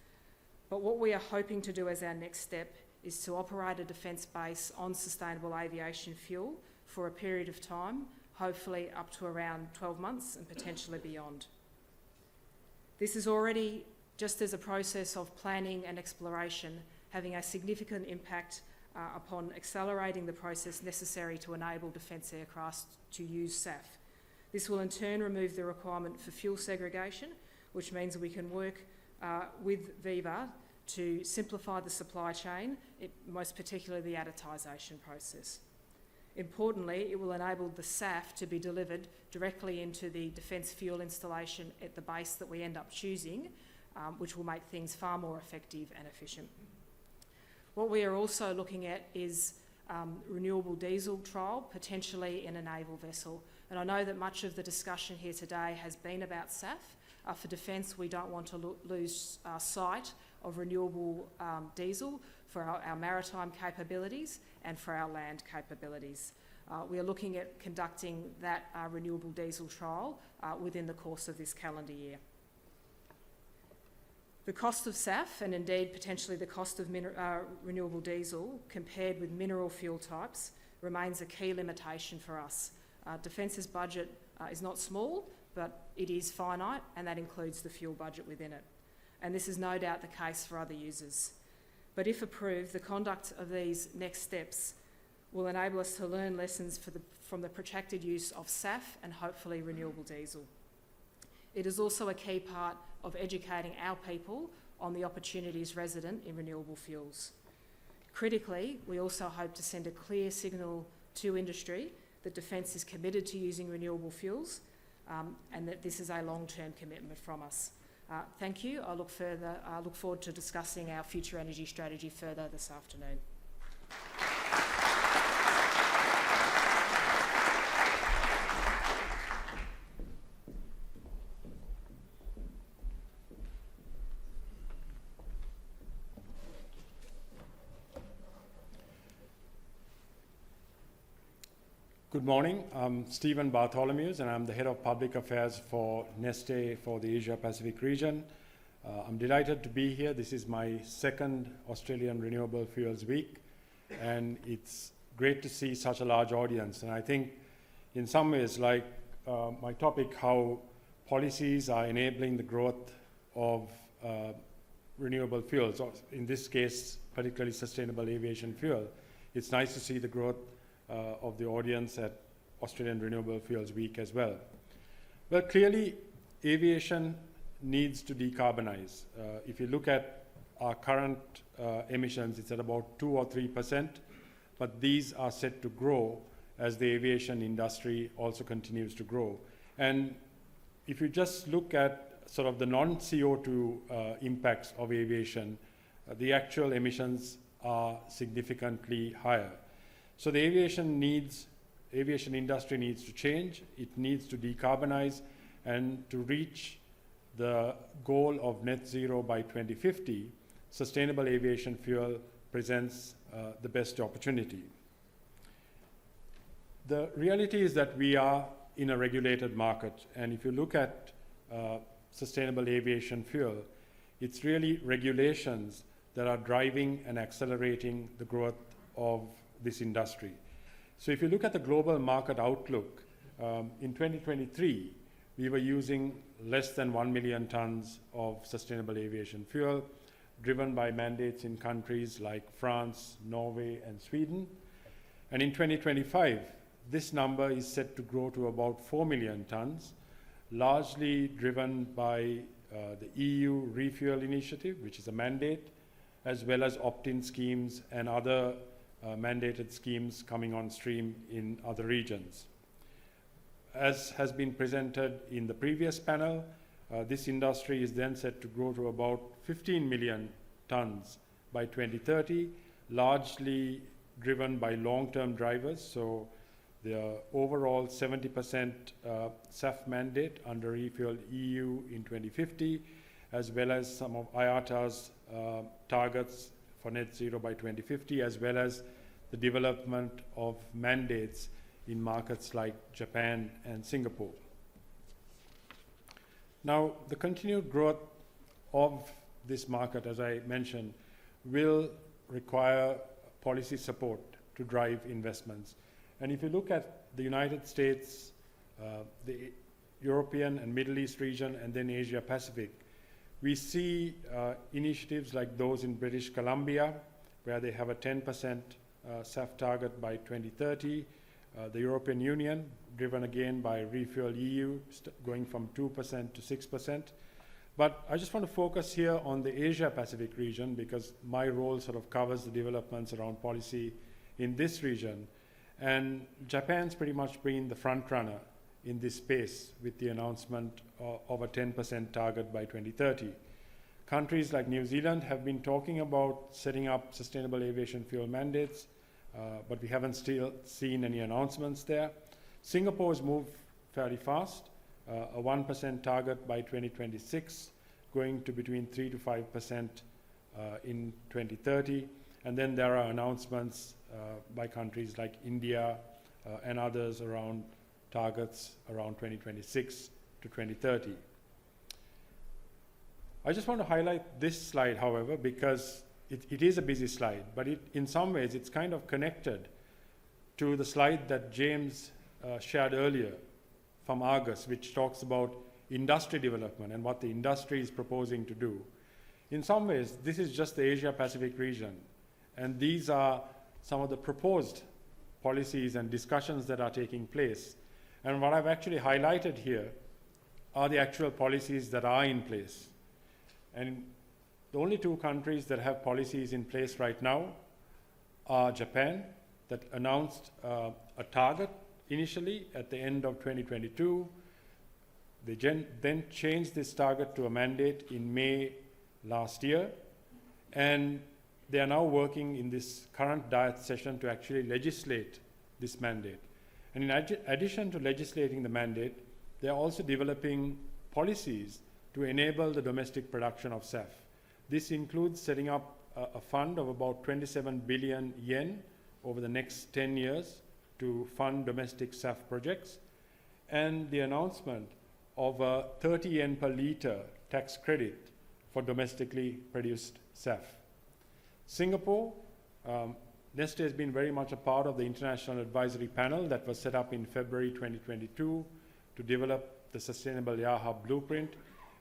But what we are hoping to do as our next step is to operate a defence base on sustainable aviation fuel for a period of time, hopefully up to around 12 months and potentially beyond. This is already, just as a process of planning and exploration, having a significant impact upon accelerating the process necessary to enable defence aircraft to use SAF. This will in turn remove the requirement for fuel segregation, which means we can work with Viva to simplify the supply chain, most particularly the additisation process. Importantly, it will enable the SAF to be delivered directly into the defence fuel installation at the base that we end up choosing, which will make things far more effective and efficient. What we are also looking at is renewable diesel trial, potentially in a naval vessel. And I know that much of the discussion here today has been about SAF. For Defence, we don't want to lose sight of renewable diesel for our maritime capabilities and for our land capabilities. We are looking at conducting that renewable diesel trial within the course of this calendar year. The cost of SAF, and indeed potentially the cost of renewable diesel compared with mineral fuel types, remains a key limitation for us. Defence's budget is not small, but it is finite, and that includes the fuel budget within it. And this is no doubt the case for other users. But if approved, the conduct of these next steps will enable us to learn lessons from the protracted use of SAF and hopefully renewable diesel. It is also a key part of educating our people on the opportunities resident in renewable fuels. Critically, we also hope to send a clear signal to industry that Defence is committed to using renewable fuels and that this is a long-term commitment from us. Thank you. I look forward to discussing our future energy strategy further this afternoon. Good morning. I'm Stephen Bartholomeusz, and I'm the Head of Public Affairs for Neste for the Asia Pacific region. I'm delighted to be here. This is my second Australian Renewable Fuels Week, and it's great to see such a large audience. And I think in some ways, like my topic, how policies are enabling the growth of renewable fuels, or in this case, particularly sustainable aviation fuel, it's nice to see the growth of the audience at Australian Renewable Fuels Week as well. Well, clearly, aviation needs to decarbonize. If you look at our current emissions, it's at about 2 or 3%, but these are set to grow as the aviation industry also continues to grow. And if you just look at sort of the non-CO2 impacts of aviation, the actual emissions are significantly higher. So the aviation industry needs to change, it needs to decarbonize, and to reach the goal of net zero by 2050, sustainable aviation fuel presents the best opportunity. The reality is that we are in a regulated market, and if you look at sustainable aviation fuel, it's really regulations that are driving and accelerating the growth of this industry. So if you look at the global market outlook, in 2023, we were using less than 1 million tons of sustainable aviation fuel, driven by mandates in countries like France, Norway, and Sweden. And in 2025, this number is set to grow to about 4 million tons, largely driven by the EU Refuel Initiative, which is a mandate, as well as opt-in schemes and other mandated schemes coming on stream in other regions. As has been presented in the previous panel, this industry is then set to grow to about 15 million tons by 2030, largely driven by long-term drivers. So the overall 70% SAF mandate under Refuel EU in 2050, as well as some of IATA's targets for net zero by 2050, as well as the development of mandates in markets like Japan and Singapore. Now, the continued growth of this market, as I mentioned, will require policy support to drive investments. And if you look at the United States, the European and Middle East region, and then Asia Pacific, we see initiatives like those in British Columbia, where they have a 10% SAF target by 2030. The European Union, driven again by Refuel EU, going from 2% to 6%. But I just want to focus here on the Asia Pacific region, because my role sort of covers the developments around policy in this region. And Japan's pretty much been the front runner in this space with the announcement of a 10% target by 2030. Countries like New Zealand have been talking about setting up sustainable aviation fuel mandates, but we haven't still seen any announcements there. Singapore has moved fairly fast, a 1% target by 2026, going to between 3 to 5% in 2030. And then there are announcements by countries like India and others around targets around 2026 to 2030. I just want to highlight this slide, however, because it is a busy slide, but in some ways it's kind of connected to the slide that James shared earlier from Argus, which talks about industry development and what the industry is proposing to do. In some ways, this is just the Asia Pacific region, and these are some of the proposed policies and discussions that are taking place. And what I've actually highlighted here are the actual policies that are in place. And the only two countries that have policies in place right now are Japan, that announced a target initially at the end of 2022. They then changed this target to a mandate in May last year. And they are now working in this current Diet session to actually legislate this mandate. And in addition to legislating the mandate, they are also developing policies to enable the domestic production of SAF. This includes setting up a fund of about 27 billion yen over the next 10 years to fund domestic SAF projects, and the announcement of a 30 yen per litre tax credit for domestically produced SAF. Singapore, Neste has been very much a part of the International Advisory Panel that was set up in February 2022 to develop the Sustainable Air Hub blueprint.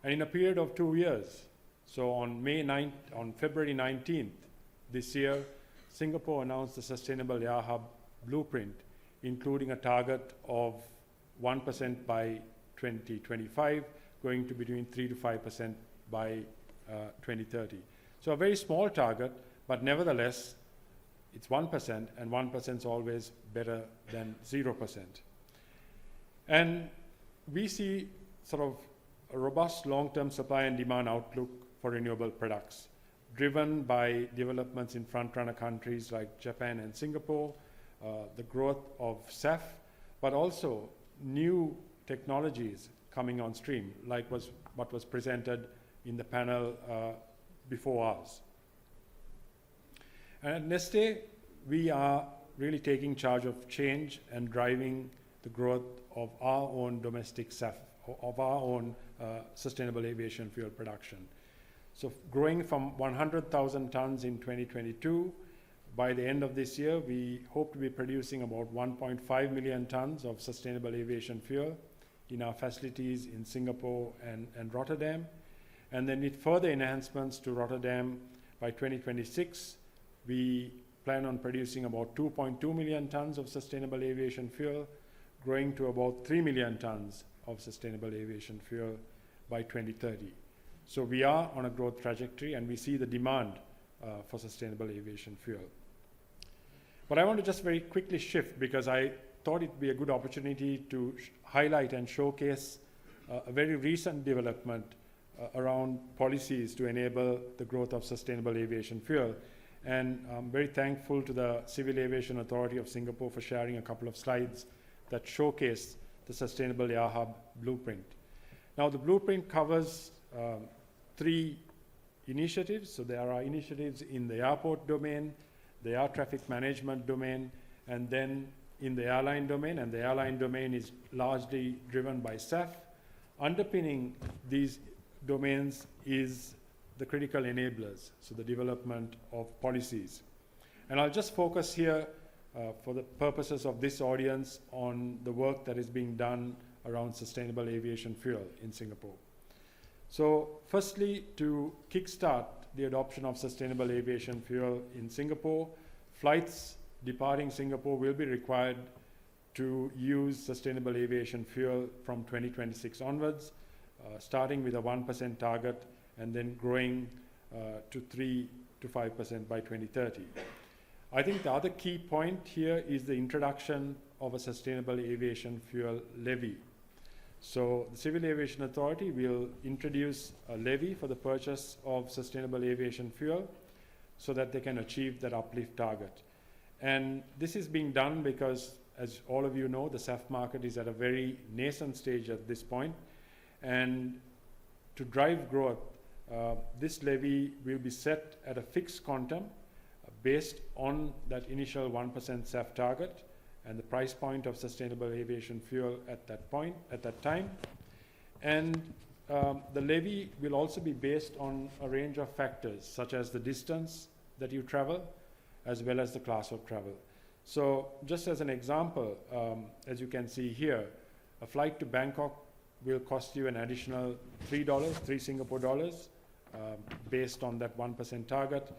And in a period of 2 years, so on February 19th this year, Singapore announced the Sustainable Air Hub blueprint, including a target of 1% by 2025, going to between 3 to 5% by 2030. So a very small target, but nevertheless, it's 1%, and 1% is always better than 0%. And we see sort of a robust long-term supply and demand outlook for renewable products, driven by developments in front-runner countries like Japan and Singapore, the growth of SAF, but also new technologies coming on stream, like what was presented in the panel before ours. And at Neste, we are really taking charge of change and driving the growth of our own domestic SAF, of our own sustainable aviation fuel production. So growing from 100,000 tons in 2022, by the end of this year, we hope to be producing about 1.5 million tons of sustainable aviation fuel in our facilities in Singapore and Rotterdam. And then with further enhancements to Rotterdam by 2026, we plan on producing about 2.2 million tons of sustainable aviation fuel, growing to about 3 million tons of sustainable aviation fuel by 2030. So we are on a growth trajectory, and we see the demand for sustainable aviation fuel. But I want to just very quickly shift, because I thought it would be a good opportunity to highlight and showcase a very recent development around policies to enable the growth of sustainable aviation fuel. And I'm very thankful to the Civil Aviation Authority of Singapore for sharing a couple of slides that showcase the Sustainable Air Hub blueprint. Now, the blueprint covers 3 initiatives. So there are initiatives in the airport domain, the air traffic management domain, and then in the airline domain, and the airline domain is largely driven by SAF. Underpinning these domains is the critical enablers, so the development of policies. And I'll just focus here for the purposes of this audience on the work that is being done around sustainable aviation fuel in Singapore. So firstly, to kickstart the adoption of sustainable aviation fuel in Singapore, flights departing Singapore will be required to use sustainable aviation fuel from 2026 onwards, starting with a 1% target and then growing to 3 to 5% by 2030. I think the other key point here is the introduction of a sustainable aviation fuel levy. So the Civil Aviation Authority will introduce a levy for the purchase of sustainable aviation fuel so that they can achieve that uplift target. And this is being done because, as all of you know, the SAF market is at a very nascent stage at this point. And to drive growth, this levy will be set at a fixed quantum based on that initial 1% SAF target and the price point of sustainable aviation fuel at that time. And the levy will also be based on a range of factors, such as the distance that you travel, as well as the class of travel. So just as an example, as you can see here, a flight to Bangkok will cost you an additional $3 Singapore dollars, based on that 1% target,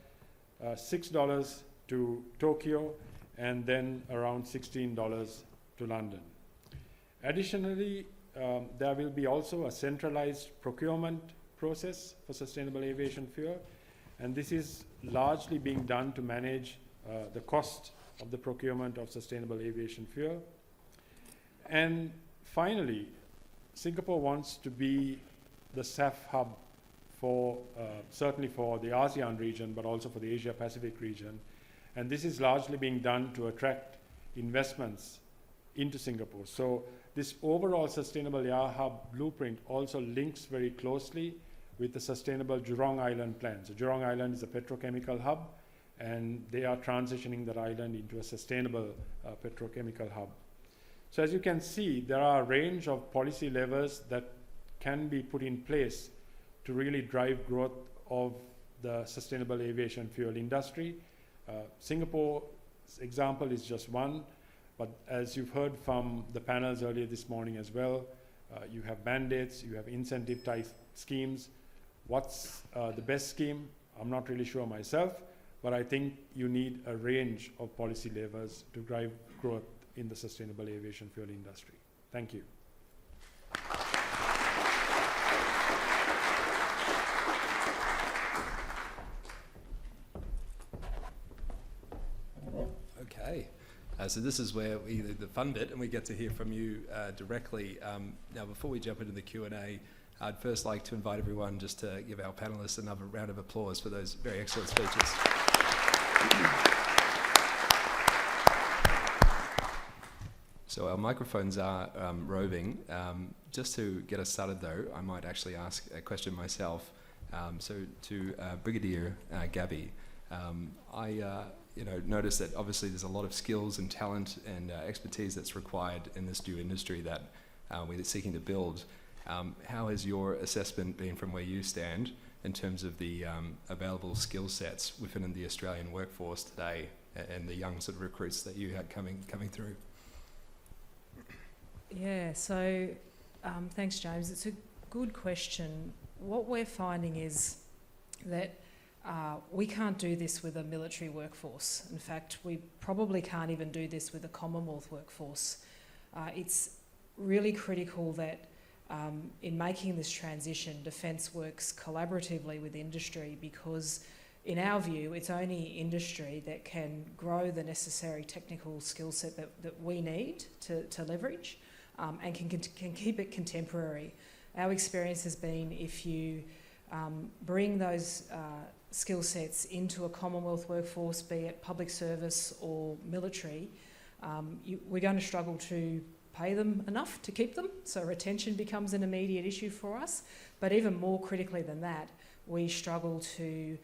$6 to Tokyo, and then around $16 to London. Additionally, there will be also a centralized procurement process for sustainable aviation fuel, and this is largely being done to manage the cost of the procurement of sustainable aviation fuel. And finally, Singapore wants to be the SAF hub for certainly for the ASEAN region, but also for the Asia Pacific region. And this is largely being done to attract investments into Singapore. So this overall sustainable air hub blueprint also links very closely with the sustainable Jurong Island plan. So Jurong Island is a petrochemical hub, and they are transitioning that island into a sustainable petrochemical hub. So as you can see, there are a range of policy levers that can be put in place to really drive growth of the sustainable aviation fuel industry. Singapore's example is just one, but as you've heard from the panels earlier this morning as well, you have mandates, you have incentive type schemes. What's the best scheme? I'm not really sure myself, but I think you need a range of policy levers to drive growth in the sustainable aviation fuel industry. Thank you. Okay, so this is where the fun bit, and we get to hear from you directly. Now, before we jump into the Q&A, I'd first like to invite everyone just to give our panelists another round of applause for those very excellent speeches. So our microphones are roving. Just to get us started though, I might actually ask a question myself. So to Brigadier Gabby, I noticed that obviously there's a lot of skills and talent and expertise that's required in this new industry that we're seeking to build. How has your assessment been from where you stand in terms of the available skill sets within the Australian workforce today and the young sort of recruits that you had coming through? Yeah, so thanks, James. It's a good question. What we're finding is that we can't do this with a military workforce. In fact, we probably can't even do this with a Commonwealth workforce. It's really critical that in making this transition, Defence works collaboratively with industry, because in our view, it's only industry that can grow the necessary technical skill set that we need to leverage and can keep it contemporary. Our experience has been if you bring those skill sets into a Commonwealth workforce, be it public service or military, we're going to struggle to pay them enough to keep them, so retention becomes an immediate issue for us. But even more critically than that, we struggle to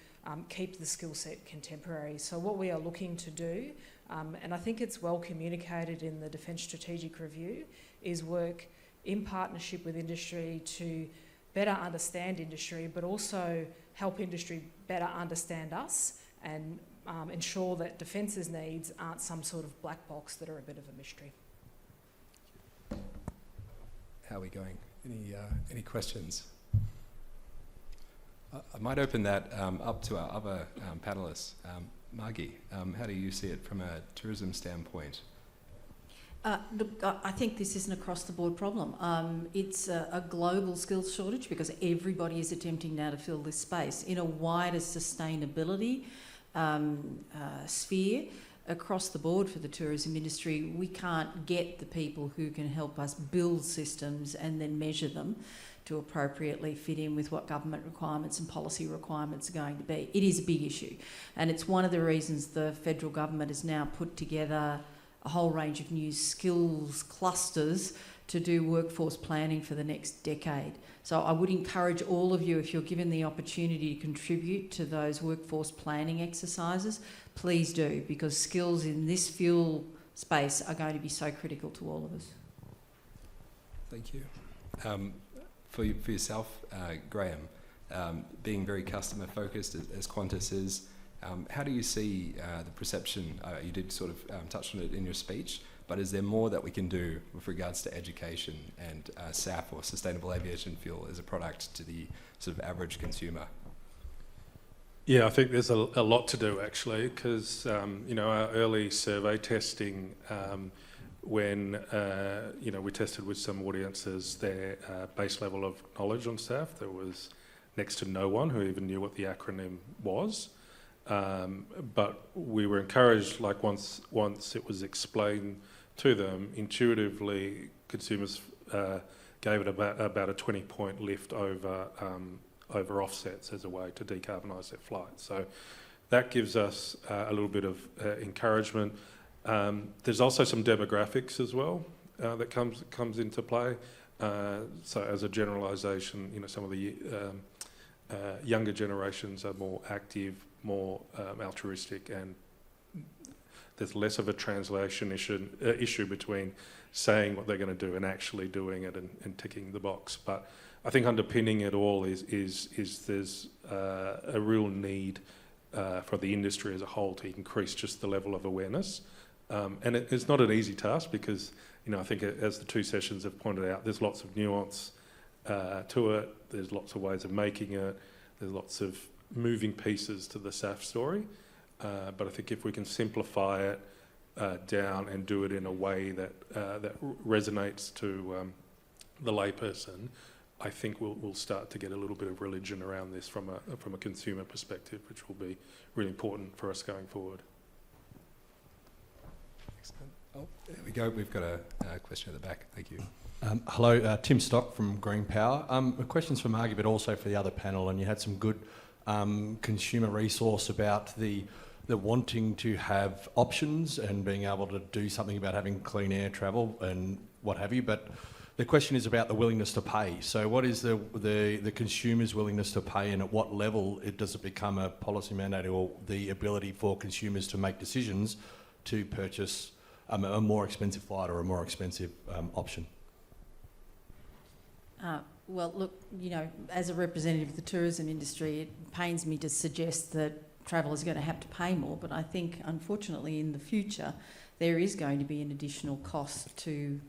keep the skill set contemporary. So what we are looking to do, and I think it's well communicated in the Defence Strategic Review, is work in partnership with industry to better understand industry, but also help industry better understand us and ensure that Defence's needs aren't some sort of black box that are a bit of a mystery. How are we going? Any questions? I might open that up to our other panellists. Margy, how do you see it from a tourism standpoint? Look, I think this is an across-the-board problem. It's a global skills shortage because everybody is attempting now to fill this space. In a wider sustainability sphere, across the board for the tourism industry, we can't get the people who can help us build systems and then measure them to appropriately fit in with what government requirements and policy requirements are going to be. It is a big issue, and it's one of the reasons the federal government has now put together a whole range of new skills clusters to do workforce planning for the next decade. So I would encourage all of you, if you're given the opportunity to contribute to those workforce planning exercises, please do, because skills in this fuel space are going to be so critical to all of us. Thank you. For yourself, Graeme, being very customer focused as Qantas is, how do you see the perception? You did sort of touch on it in your speech, but is there more that we can do with regards to education and SAF, or Sustainable Aviation Fuel, as a product to the sort of average consumer? Yeah, I think there's a lot to do actually, because our early survey testing, when we tested with some audiences their base level of knowledge on SAF, there was next to no one who even knew what the acronym was. But we were encouraged, like once it was explained to them, intuitively consumers gave it about a 20-point lift over offsets as a way to decarbonise their flight. So that gives us a little bit of encouragement. There's also some demographics as well that comes into play. So as a generalisation, some of the younger generations are more active, more altruistic, and there's less of a translation issue between saying what they're going to do and actually doing it and ticking the box. But I think underpinning it all is there's a real need for the industry as a whole to increase just the level of awareness. And it's not an easy task because, I think as the two sessions have pointed out, there's lots of nuance to it, there's lots of ways of making it, there's lots of moving pieces to the SAF story. But I think if we can simplify it down and do it in a way that resonates to the layperson, I think we'll start to get a little bit of religion around this from a consumer perspective, which will be really important for us going forward. Excellent. Oh, there we go. We've got a question at the back. Thank you. Hello, Tim Stock from Green Power. A question's for Margy, but also for the other panel, and you had some good consumer resource about the wanting to have options and being able to do something about having clean air travel and what have you, but the question is about the willingness to pay. So what is the consumer's willingness to pay, and at what level does it become a policy mandate or the ability for consumers to make decisions to purchase a more expensive flight or a more expensive option? Well, look, as a representative of the tourism industry, it pains me to suggest that travel is going to have to pay more, but I think, unfortunately, in the future, there is going to be an additional cost to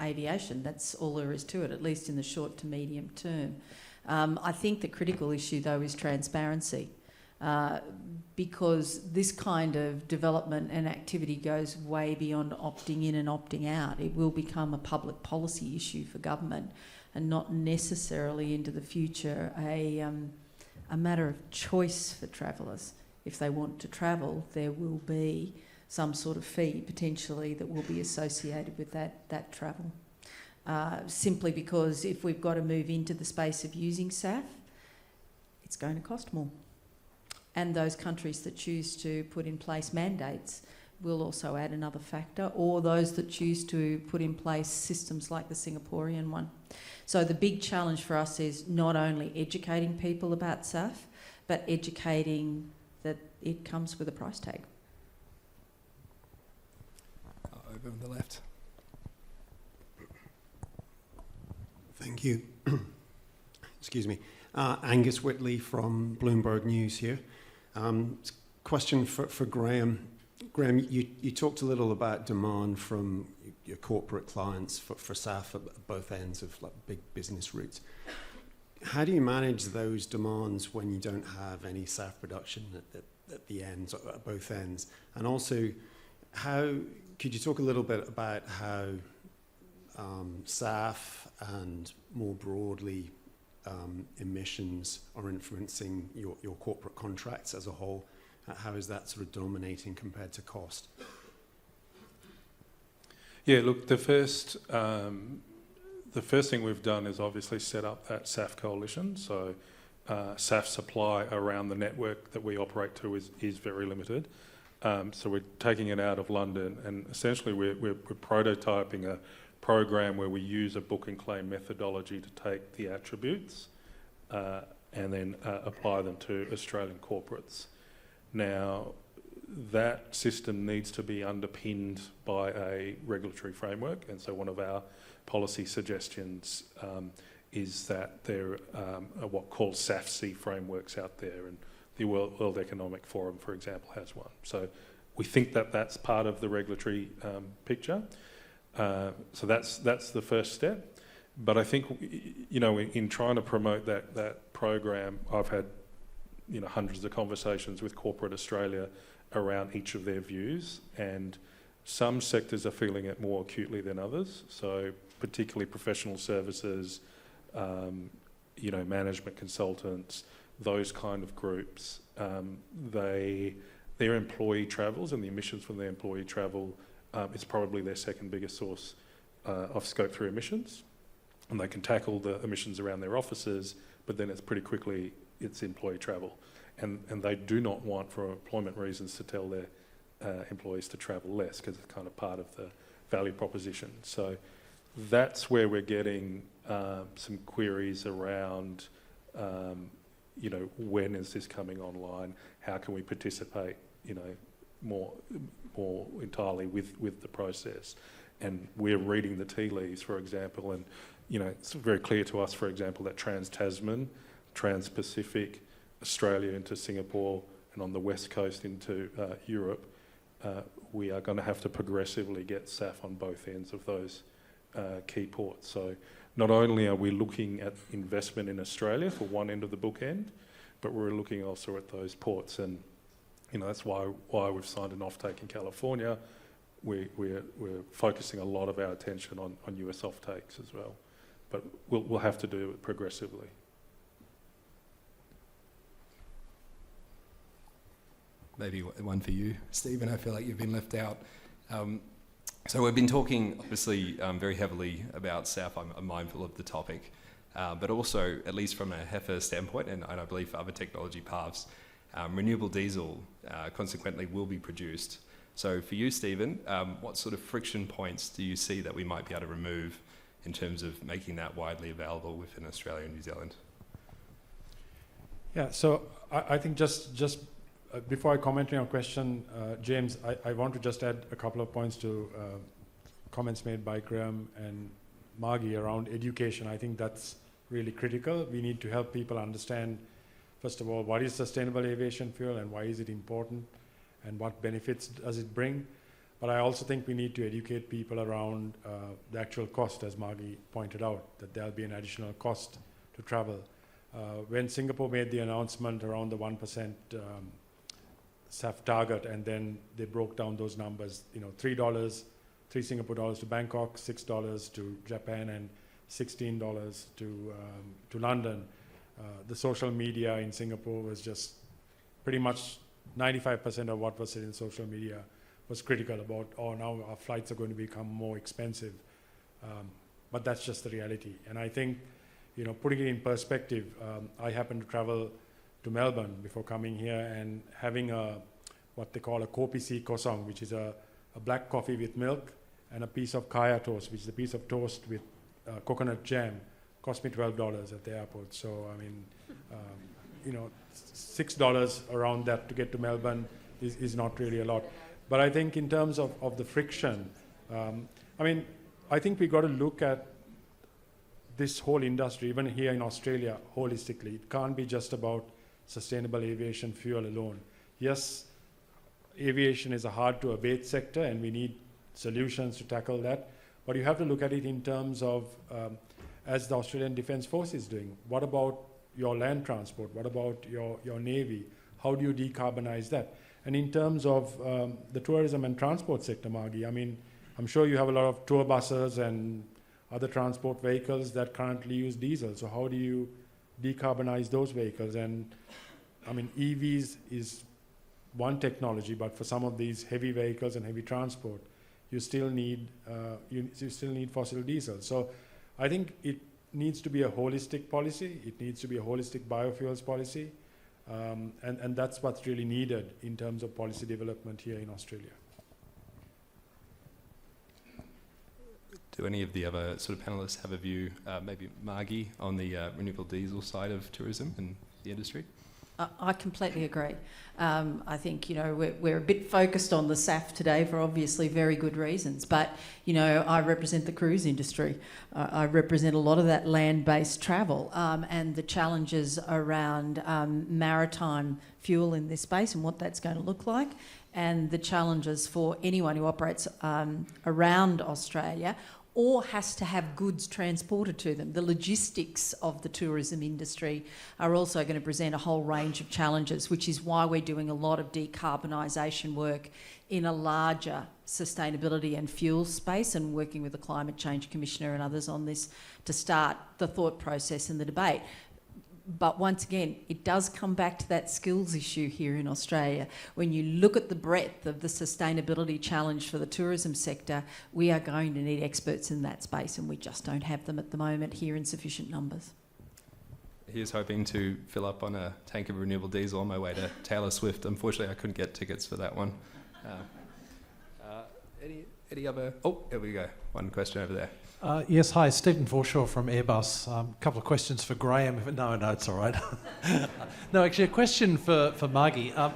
aviation. That's all there is to it, at least in the short to medium term. I think the critical issue, though, is transparency, because this kind of development and activity goes way beyond opting in and opting out. It will become a public policy issue for government, and not necessarily into the future a matter of choice for travellers. If they want to travel, there will be some sort of fee potentially that will be associated with that travel. Simply because if we've got to move into the space of using SAF, it's going to cost more. And those countries that choose to put in place mandates will also add another factor, or those that choose to put in place systems like the Singaporean one. So the big challenge for us is not only educating people about SAF, but educating that it comes with a price tag. Over on the left. Thank you. Excuse me. Angus Whitley from Bloomberg News here. Question for Graeme. Graeme, you talked a little about demand from your corporate clients for SAF at both ends of like big business routes. How do you manage those demands when you don't have any SAF production at the ends, at both ends? And also, could you talk a little bit about how SAF and more broadly emissions are influencing your corporate contracts as a whole? How is that sort of dominating compared to cost? Yeah, look, the first thing we've done is obviously set up that SAF coalition. So SAF supply around the network that we operate to is very limited. So we're taking it out of London, and essentially we're prototyping a program where we use a book and claim methodology to take the attributes and then apply them to Australian corporates. Now, that system needs to be underpinned by a regulatory framework, and so one of our policy suggestions is that there are what called SAF-C frameworks out there, and the World Economic Forum, for example, has one. So we think that that's part of the regulatory picture. So that's the first step. But I think, you know, in trying to promote that program, I've had, you know, hundreds of conversations with corporate Australia around each of their views, and some sectors are feeling it more acutely than others. So particularly professional services, you know, management consultants, those kind of groups, their employee travels and the emissions from their employee travel is probably their second biggest source of scope 3 emissions. And they can tackle the emissions around their offices, but then it's pretty quickly it's employee travel. And they do not want, for employment reasons, to tell their employees to travel less, because it's kind of part of the value proposition. So that's where we're getting some queries around, you know, when is this coming online? How can we participate, you know, more entirely with the process? And we're reading the tea leaves, for example, and, you know, it's very clear to us, for example, that Trans-Tasman, Trans-Pacific, Australia into Singapore, and on the west coast into Europe, we are going to have to progressively get SAF on both ends of those key ports. So not only are we looking at investment in Australia for one end of the bookend, but we're looking also at those ports. And, you know, that's why we've signed an offtake in California. We're focusing a lot of our attention on US offtakes as well. But we'll have to do it progressively. Maybe one for you, Stephen. I feel like you've been left out. So we've been talking, obviously, very heavily about SAF. I'm mindful of the topic. But also, at least from a HEFA standpoint, and I believe for other technology paths, renewable diesel consequently will be produced. So for you, Stephen, what sort of friction points do you see that we might be able to remove in terms of making that widely available within Australia and New Zealand? Yeah, so I think just before I comment on your question, James, I want to just add a couple of points to comments made by Graeme and Margy around education. I think that's really critical. We need to help people understand, first of all, what is sustainable aviation fuel and why is it important and what benefits does it bring. But I also think we need to educate people around the actual cost, as Margy pointed out, that there'll be an additional cost to travel. When Singapore made the announcement around the 1% SAF target, and then they broke down those numbers, you know, $3 Singapore dollars to Bangkok, $6 to Japan, and $16 to London. The social media in Singapore was just pretty much 95% of what was said in social media was critical about, oh, now our flights are going to become more expensive. But that's just the reality. And I think, you know, putting it in perspective, I happened to travel to Melbourne before coming here, and having a what they call a kopi si kosong, which is a black coffee with milk, and a piece of kaya toast, which is a piece of toast with coconut jam. Cost me $12 at the airport. So, I mean, $6 around that to get to Melbourne is not really a lot. But I think in terms of the friction, I think we got to look at this whole industry, even here in Australia, holistically. It can't be just about sustainable aviation fuel alone. Yes, aviation is a hard-to-abate sector, and we need solutions to tackle that. But you have to look at it in terms of, as the Australian Defence Force is doing, what about your land transport? What about your Navy? How do you decarbonize that? And in terms of the tourism and transport sector, Margy, I'm sure you have a lot of tour buses and other transport vehicles that currently use diesel. So how do you decarbonize those vehicles? And EVs is one technology, but for some of these heavy vehicles and heavy transport, you still need fossil diesel. So I think it needs to be a holistic policy. It needs to be a holistic biofuels policy. And that's what's really needed in terms of policy development here in Australia. Do any of the other sort of panellists have a view, maybe Margy, on the renewable diesel side of tourism and the industry? I completely agree. I think, we're a bit focused on the SAF today for obviously very good reasons, but, I represent the cruise industry. I represent a lot of that land-based travel and the challenges around maritime fuel in this space and what that's going to look like, and the challenges for anyone who operates around Australia or has to have goods transported to them. The logistics of the tourism industry are also going to present a whole range of challenges, which is why we're doing a lot of decarbonisation work in a larger sustainability and fuel space, and working with the Climate Change Commissioner and others on this to start the thought process and the debate. But once again, it does come back to that skills issue here in Australia. When you look at the breadth of the sustainability challenge for the tourism sector, we are going to need experts in that space, and we just don't have them at the moment here in sufficient numbers. Here's hoping to fill up on a tank of renewable diesel on my way to Taylor Swift. Unfortunately, I couldn't get tickets for that one. Any other? Oh, here we go. One question over there. Yes, hi, Stephen Forshaw from Airbus. A couple of questions for Graeme. No, it's all right. No, actually, a question for Margy. No,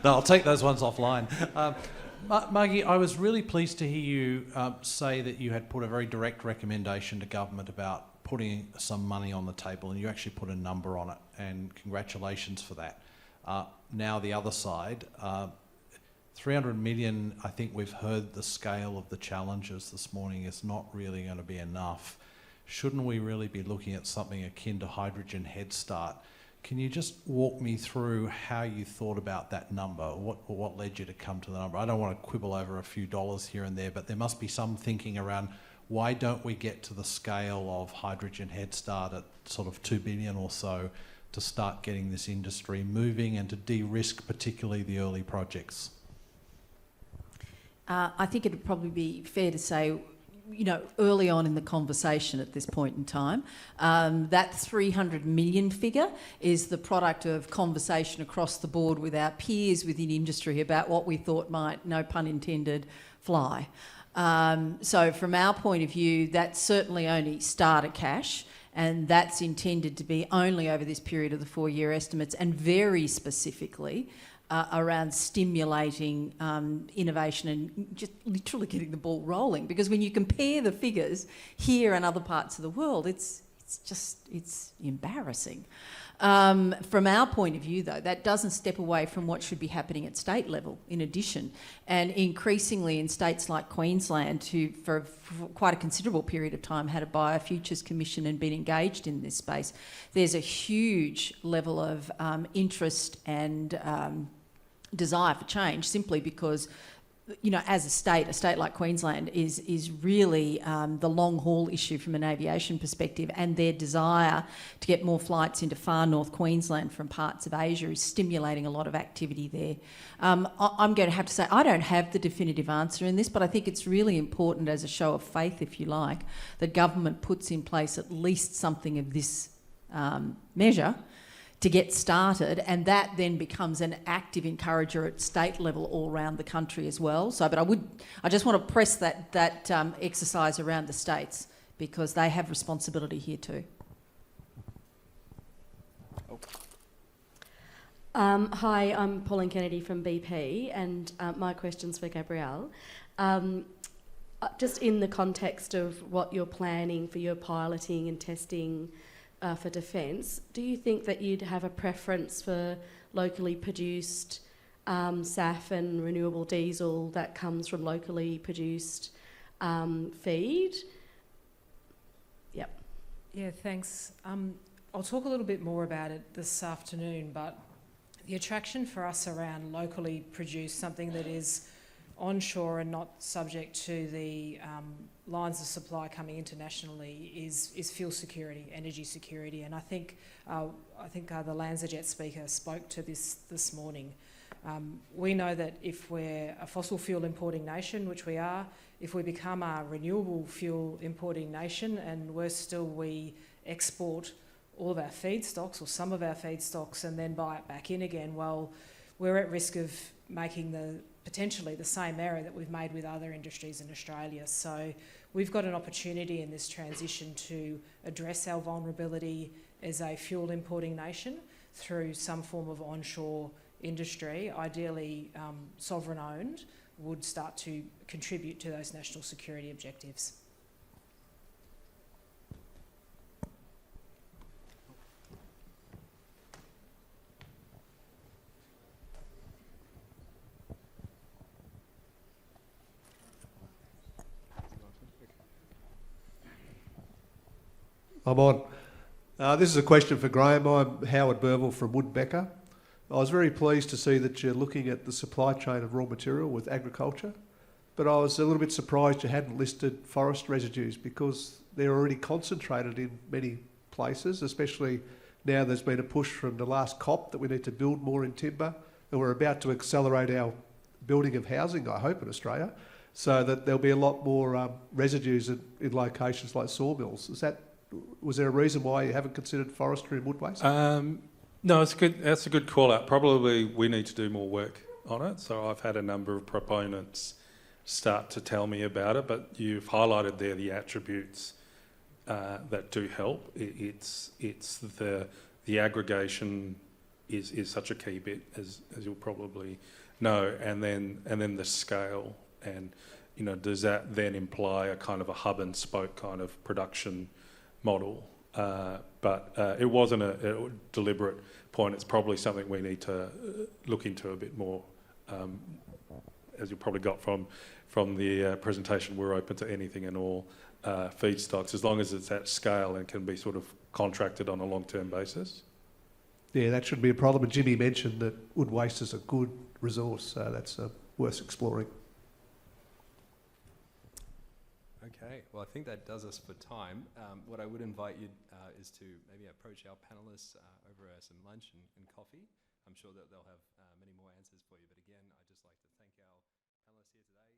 I'll take those ones offline. Margy, I was really pleased to hear you say that you had put a very direct recommendation to government about putting some money on the table, and you actually put a number on it, and congratulations for that. Now the other side, 300 million, I think we've heard the scale of the challenges this morning, is not really going to be enough. Shouldn't we really be looking at something akin to Hydrogen Head Start? Can you just walk me through how you thought about that number? What led you to come to the number? I don't want to quibble over a few dollars here and there, but there must be some thinking around why don't we get to the scale of Hydrogen Head Start at sort of 2 billion or so to start getting this industry moving and to de-risk particularly the early projects? I think it would probably be fair to say, early on in the conversation at this point in time, that 300 million figure is the product of conversation across the board with our peers within industry about what we thought might, no pun intended, fly. So from our point of view, that's certainly only starter cash, and that's intended to be only over this period of the 4-year estimates, and very specifically around stimulating innovation and just literally getting the ball rolling. Because when you compare the figures here and other parts of the world, it's embarrassing. From our point of view, though, that doesn't step away from what should be happening at state level in addition. And increasingly in states like Queensland, who for quite a considerable period of time had a Biofutures Commission and been engaged in this space, there's a huge level of interest and desire for change, simply because, as a state like Queensland is really the long haul issue from an aviation perspective, and their desire to get more flights into far north Queensland from parts of Asia is stimulating a lot of activity there. I'm going to have to say I don't have the definitive answer in this, but I think it's really important, as a show of faith, if you like, that government puts in place at least something of this measure to get started, and that then becomes an active encourager at state level all around the country as well. So, but I just want to press that exercise around the states, because they have responsibility here too. Hi, I'm Pauline Kennedy from BP, and my question's for Gabrielle. Just in the context of what you're planning for your piloting and testing for defence, do you think that you'd have a preference for locally produced SAF and renewable diesel that comes from locally produced feed? Yep. Yeah, thanks. I'll talk a little bit more about it this afternoon, but the attraction for us around locally produced, something that is onshore and not subject to the lines of supply coming internationally, is fuel security, energy security, and I think the LanzaJet speaker spoke to this morning. We know that if we're a fossil fuel importing nation, which we are, if we become a renewable fuel importing nation, and worse still, we export all of our feedstocks or some of our feedstocks and then buy it back in again, well, we're at risk of making potentially the same error that we've made with other industries in Australia. So we've got an opportunity in this transition to address our vulnerability as a fuel importing nation through some form of onshore industry, ideally sovereign owned, would start to contribute to those national security objectives. I'm on. This is a question for Graeme. I'm Howard Burville from Woodbecker. I was very pleased to see that you're looking at the supply chain of raw material with agriculture, but I was a little bit surprised you hadn't listed forest residues, because they're already concentrated in many places, especially now there's been a push from the last COP that we need to build more in timber, and we're about to accelerate our building of housing, I hope, in Australia, so that there'll be a lot more residues in locations like sawmills. Was there a reason why you haven't considered forestry and wood waste? No, it's good. That's a good call out. Probably we need to do more work on it. So I've had a number of proponents start to tell me about it, but you've highlighted there the attributes that do help. It's the aggregation is such a key bit, as you'll probably know, and then the scale, and does that then imply a kind of a hub and spoke kind of production model? But it wasn't a deliberate point. It's probably something we need to look into a bit more. As you probably got from the presentation, we're open to anything and all feedstocks, as long as it's at scale and can be sort of contracted on a long-term basis. Yeah, that shouldn't be a problem. And Jimmy mentioned that wood waste is a good resource, so that's worth exploring. Okay, well, I think that does us for time. What I would invite you is to maybe approach our panellists over some lunch and coffee. I'm sure that they'll have many more answers for you. But again, I'd just like to thank our panellists here today.